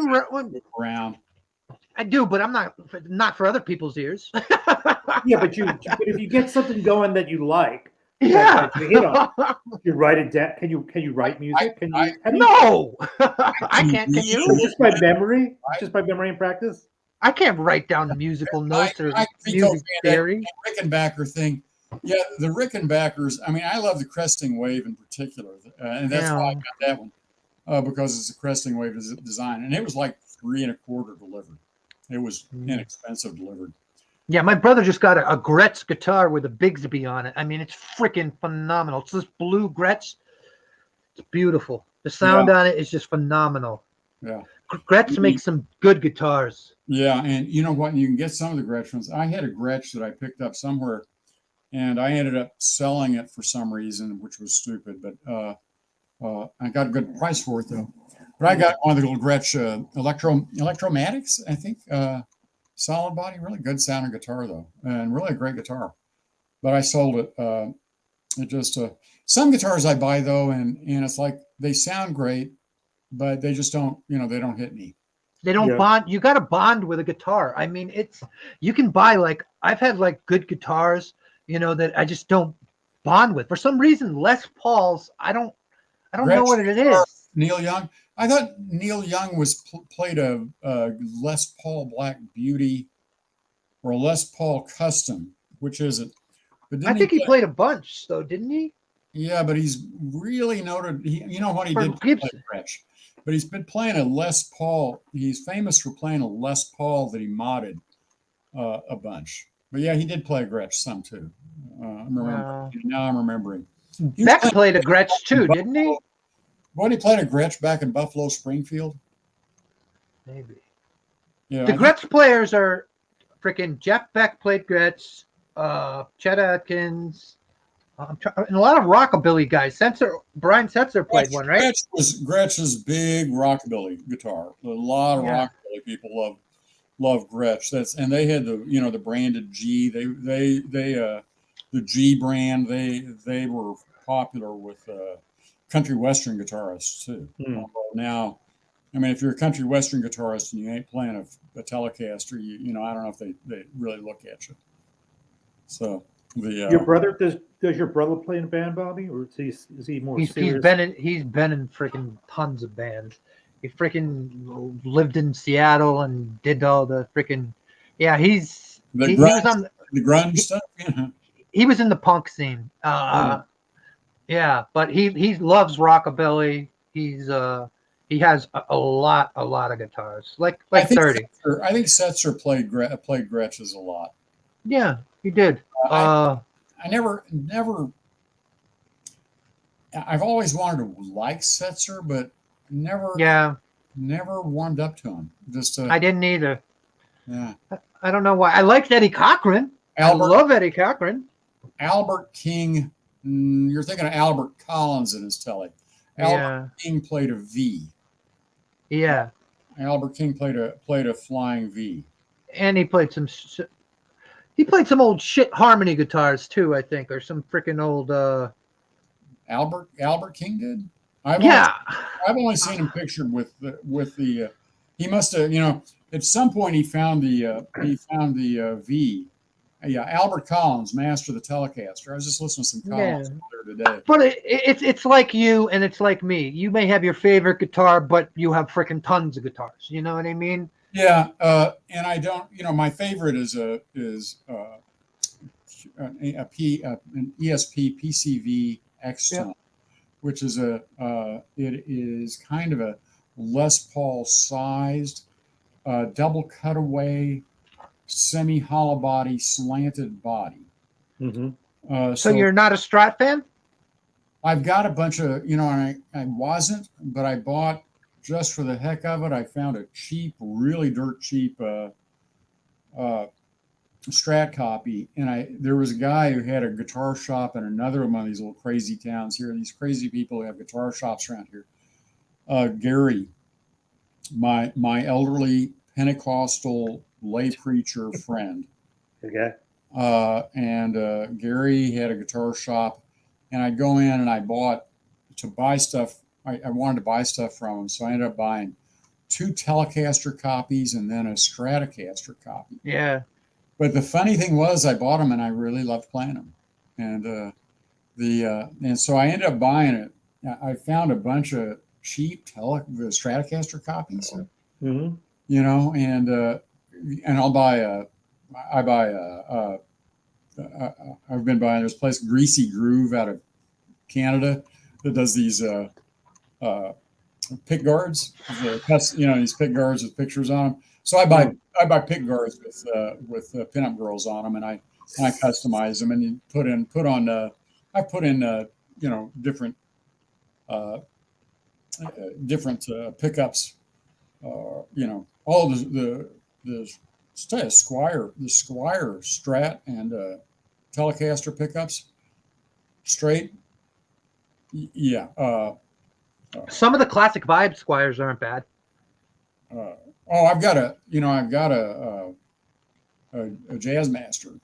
around.
I do, but I'm not for other people's ears.
Yeah, but if you get something going that you like.
Yeah,
you write it down. Can you write music?
No, I can't. Can you?
Just by memory? Just by memory and practice?
I can't write down the musical notes or music theory.
Rickenbacker thing. Yeah, the Rickenbackers. I mean, I love the cresting wave in particular, and that's why I got that one because it's a cresting wave design, and it was like $3.25 delivered. It was inexpensive delivered.
Yeah, my brother just got a Gretsch guitar with a Bigsby on it. I mean, it's freaking phenomenal. It's this blue Gretsch. It's beautiful. The sound on it is just phenomenal.
Yeah.
Gretsch makes some good guitars.
Yeah, and you know what? You can get some of the Gretsch ones. I had a Gretsch that I picked up somewhere, and I ended up selling it for some reason, which was stupid. But I got a good price for it, though. But I got one of the little Gretsch Electromatics, I think. Solid body, really good sounding guitar though, and really a great guitar. But I sold it. It just some guitars I buy though, and it's like they sound great, but they just don't, they don't hit me.
They don't bond. You got to bond with a guitar. I mean, you can buy I've had good guitars, that I just don't bond with for some reason. Les Pauls, I don't know what it is.
Neil Young. I thought Neil Young played a Les Paul Black Beauty or a Les Paul Custom. Which is it?
But I think he played a bunch, though, didn't he?
Yeah, but he's really noted. You know what he did?
Gibson.
But he's been playing a Les Paul. He's famous for playing a Les Paul that he modded a bunch. But yeah, he did play a Gretsch some too. Now I'm remembering.
Beck played a Gretsch too, didn't he?
When he played a Gretsch back in Buffalo Springfield?
Maybe.
Yeah.
The Gretsch players are freaking Jeff Beck played Gretsch, Chet Atkins, and a lot of rockabilly guys. Brian Setzer played one, right?
Gretsch's big rockabilly guitar. A lot of rockabilly people love Gretsch. And they had the branded G. The G brand. They were popular with country western guitarists too. Now, I mean, if you're a country western guitarist and you ain't playing a Telecaster, I don't know if they really look at you. So
Your brother does your brother play in a band, Bobby, or is he more serious?
He's been in freaking tons of bands. He freaking lived in Seattle and did all the freaking he was on
the grunge stuff.
He was in the punk scene. Yeah, but he loves rockabilly. He has a lot of guitars, like 30.
I think Setzer played Gretsch's a lot.
Yeah, he did.
I never. I've always wanted to like Setzer, but never warmed up to him.
I didn't either.
Yeah.
I don't know why. I liked Eddie Cochran. I love Eddie Cochran.
Albert King. You're thinking of Albert Collins in his telly. Albert King played a V.
Yeah.
Albert King played a flying V.
And he played some old shit harmony guitars too, I think, or some freaking old
Albert King did? I've only seen him pictured with the he must have, at some point he found the V. Yeah, Albert Collins, master of the Telecaster. I was just listening to some Collins there today.
But it's like you and it's like me. You may have your favorite guitar, but you have freaking tons of guitars. You know what I mean?
Yeah, and I don't. My favorite is an ESP PCV X-Tone, which is it is kind of a Les Paul sized double cutaway, semi-hollow body, slanted body.
Mm-hmm.
So you're not a Strat fan?
I've got a bunch of, I wasn't, but I bought, just for the heck of it, I found a cheap, really dirt cheap Strat copy. And there was a guy who had a guitar shop in another one of these little crazy towns here. These crazy people who have guitar shops around here. Gary, my elderly Pentecostal lay preacher friend.
Okay.
And Gary had a guitar shop, and I'd go in and I buy stuff. I wanted to buy stuff from him, so I ended up buying 2 Telecaster copies and then a Stratocaster copy.
Yeah.
But the funny thing was, I bought them and I really loved playing them, and and so I ended up buying it. I found a bunch of cheap Stratocaster copies,
mm-hmm.
And I'll buy I've been buying this place, Greasy Groove, out of Canada, that does these pick guards, these pick guards with pictures on them. So I buy pick guards with pinup girls on them, and I customize them, and you put in different pickups, all the Squire Strat and Telecaster pickups, straight.
Some of the classic vibe Squires aren't bad.
I've got a Jazzmaster.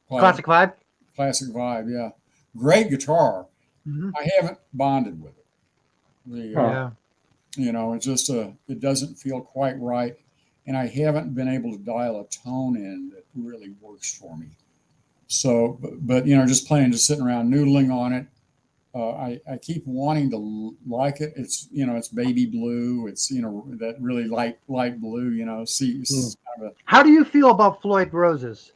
Classic vibe.
Classic vibe, yeah. Great guitar.
Mm-hmm.
I haven't bonded with it. It's just it doesn't feel quite right, and I haven't been able to dial a tone in that really works for me. So, but just sitting around noodling on it. I keep wanting to like it. It's it's baby blue. It's that really light blue.
How do you feel about Floyd Roses?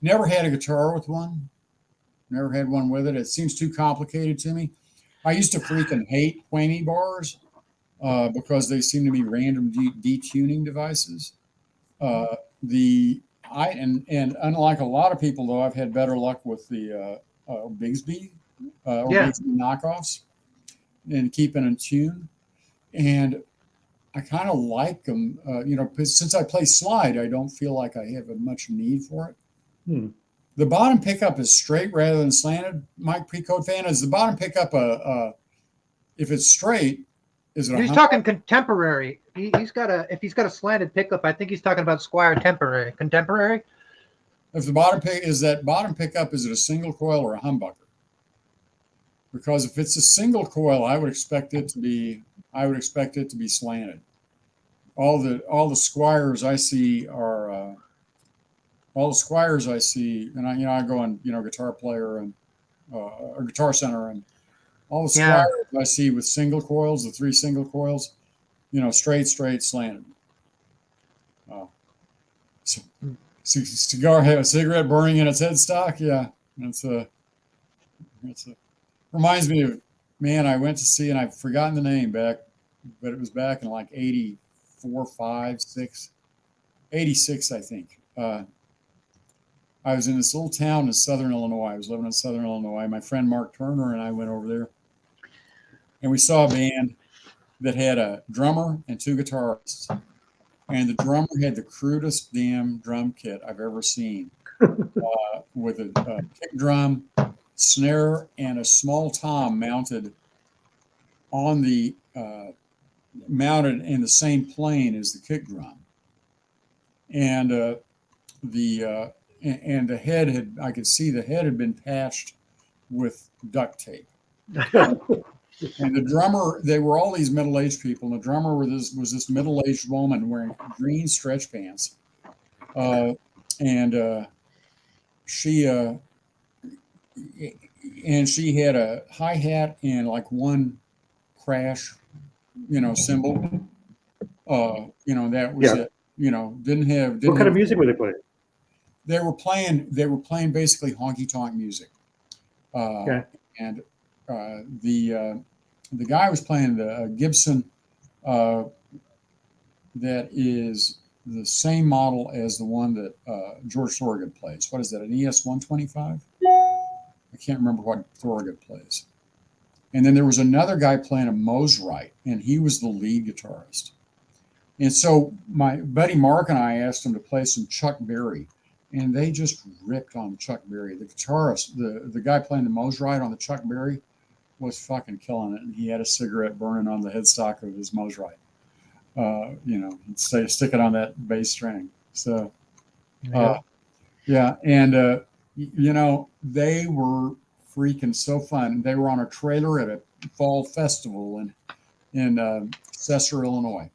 Never had a guitar with one. Never had one with it. It seems too complicated to me. I used to freaking hate whammy bars because they seem to be random detuning devices. And unlike a lot of people, though, I've had better luck with the Bigsby Bigsby knockoffs and keeping in tune. And I kind of like them, since I play slide, I don't feel like I have much need for it. The bottom pickup is straight rather than slanted. Mike, pre-code fan, is the bottom pickup if it's straight, is it?
He's talking contemporary. If he's got a slanted pickup, I think he's talking about Squire contemporary.
If the bottom pickup, is it a single coil or a humbucker? Because if it's a single coil, I would expect it to be slanted. All the Squires I see are all the Squires I see, and I go on, Guitar Player and or Guitar Center, and all the Squires I see with single coils, the 3 single coils, straight, slanted. Cigar have a cigarette burning in its headstock. Yeah, reminds me of, man, I went to see, and I've forgotten the name but it was back in like 84, 5, 6, 86, I think. I was in this little town in southern Illinois. I was living in southern Illinois. My friend Mark Turner and I went over there, and we saw a band that had a drummer and 2 guitarists. And the drummer had the crudest damn drum kit I've ever seen, with a kick drum, snare, and a small tom mounted on the mounted in the same plane as the kick drum. And the head I could see the head had been patched with duct tape. And the drummer, they were all these middle-aged people, and the drummer was this middle-aged woman wearing green stretch pants. She had a hi-hat and like one crash, cymbal. That was it. Didn't have.
What kind of music were they playing?
They were playing basically honky-tonk music.
Okay.
And the guy was playing the Gibson that is the same model as the one that George Thorogood plays. What is that, an ES 125? I can't remember what Thorogood plays. And then there was another guy playing a Mosrite, and he was the lead guitarist. And so my buddy Mark and I asked him to play some Chuck Berry, and they just ripped on Chuck Berry. The guitarist, the guy playing the Mosrite on the Chuck Berry, was fucking killing it, and he had a cigarette burning on the headstock of his Mosrite. Stick it on that bass string. So, and they were freaking so fun. They were on a trailer at a fall festival in Cesar, Illinois.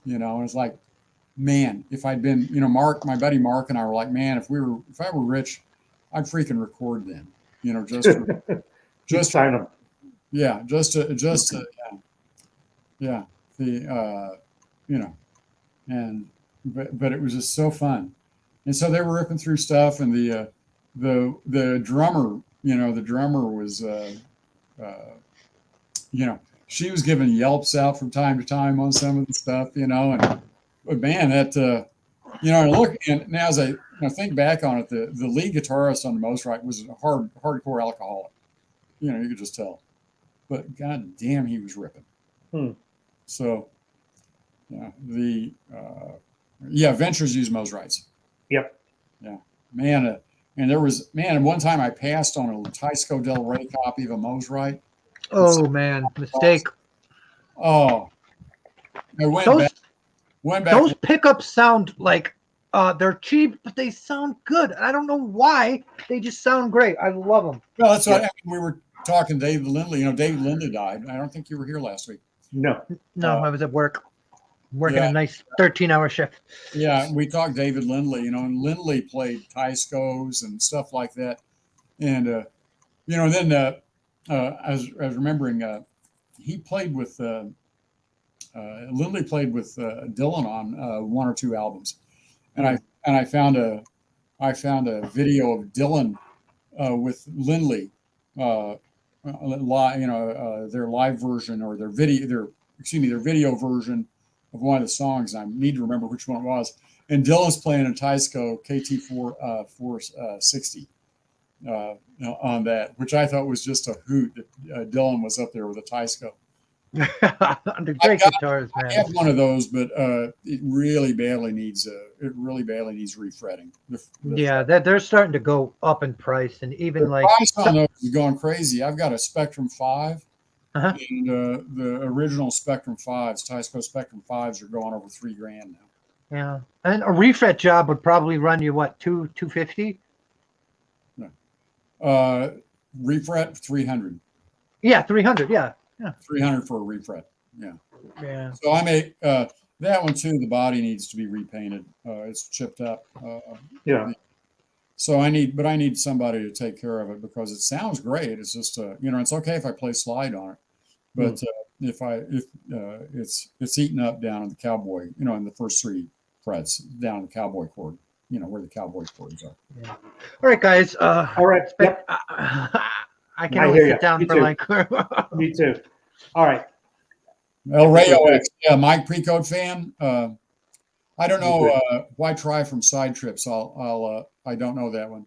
And it's like, man, if I'd been, Mark, my buddy Mark, and I were like, man, if I were rich, I'd freaking record them. Just
sign them.
Yeah, but it was just so fun. And so they were ripping through stuff, and the drummer, the drummer was, she was giving yelps out from time to time on some of the stuff, but man, that, and now as I think back on it, the lead guitarist on the Mosrite was a hardcore alcoholic. You could just tell. But god damn, he was ripping. So, Ventures use Mosrites.
Yep.
Yeah, man. And there was, and one time I passed on a Tysco Del Rey copy of a Mosrite.
Oh man, mistake.
Oh, I went back.
Those pickups sound like they're cheap, but they sound good. I don't know why. They just sound great. I love them.
Well, that's what we were talking. David Lindley. David Lindley died. I don't think you were here last week.
No,
I was at work, working a nice 13-hour shift.
Yeah, we talked David Lindley. And Lindley played Tyscos and stuff like that. And then I was remembering he played with Lindley played with Dylan on 1 or 2 albums, and I found a video of Dylan with Lindley, their live version or their video version of one of the songs. I need to remember which one it was. And Dylan's playing a Tysco KT460 on that, which I thought was just a hoot that Dylan was up there with a Tysco.
Under great guitars, man.
I have one of those, but it really badly needs refretting.
Yeah, they're starting to go up in price, and even
the
like
price on those is going crazy. I've got a Spectrum 5, and the original Spectrum 5s, Tysco Spectrum 5s, are going over $3,000 now.
Yeah, and a refret job would probably run you what, $250?
Refret 300.
Yeah, 300. Yeah.
300 for a refret. Yeah.
Yeah.
So I may that one too. The body needs to be repainted. It's chipped up.
Yeah.
So I need somebody to take care of it because it sounds great. It's just it's okay if I play slide on it, but if it's eaten up down in the cowboy, in the first 3 frets down in the cowboy chord, where the cowboy chords are.
Yeah. All right, guys.
All right. Yep.
I can only sit down for like.
Me too. All right.
El Rayo X, yeah, Mike Precode fan. I don't know why try from Side Trips. I don't know that one.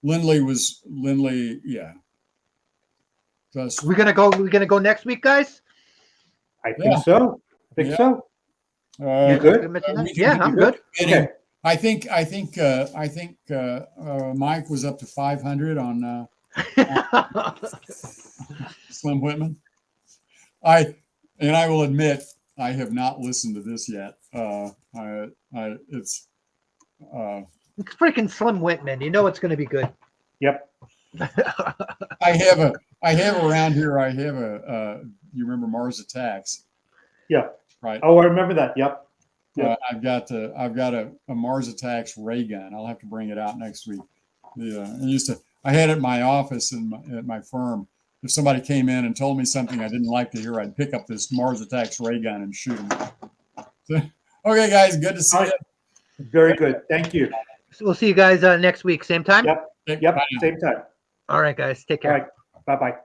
Lindley, yeah.
We're gonna go next week, guys.
I think so. You good?
Yeah, I'm good.
Okay.
I think Mike was up to 500 on Slim Whitman. I will admit I have not listened to this yet. It's
freaking Slim Whitman. You know it's going to be good.
Yep.
I have around here. I have you remember Mars Attacks?
Yeah.
Right.
Oh, I remember that. Yep.
I've got a Mars Attacks ray gun. I'll have to bring it out next week. Yeah. I had it in my office at my firm. If somebody came in and told me something I didn't like to hear, I'd pick up this Mars Attacks ray gun and shoot them. So, okay, guys, good to see you.
Very good. Thank you.
So we'll see you guys next week, same time.
Yep. Same time.
All right, guys, take care.
All right. Bye-bye.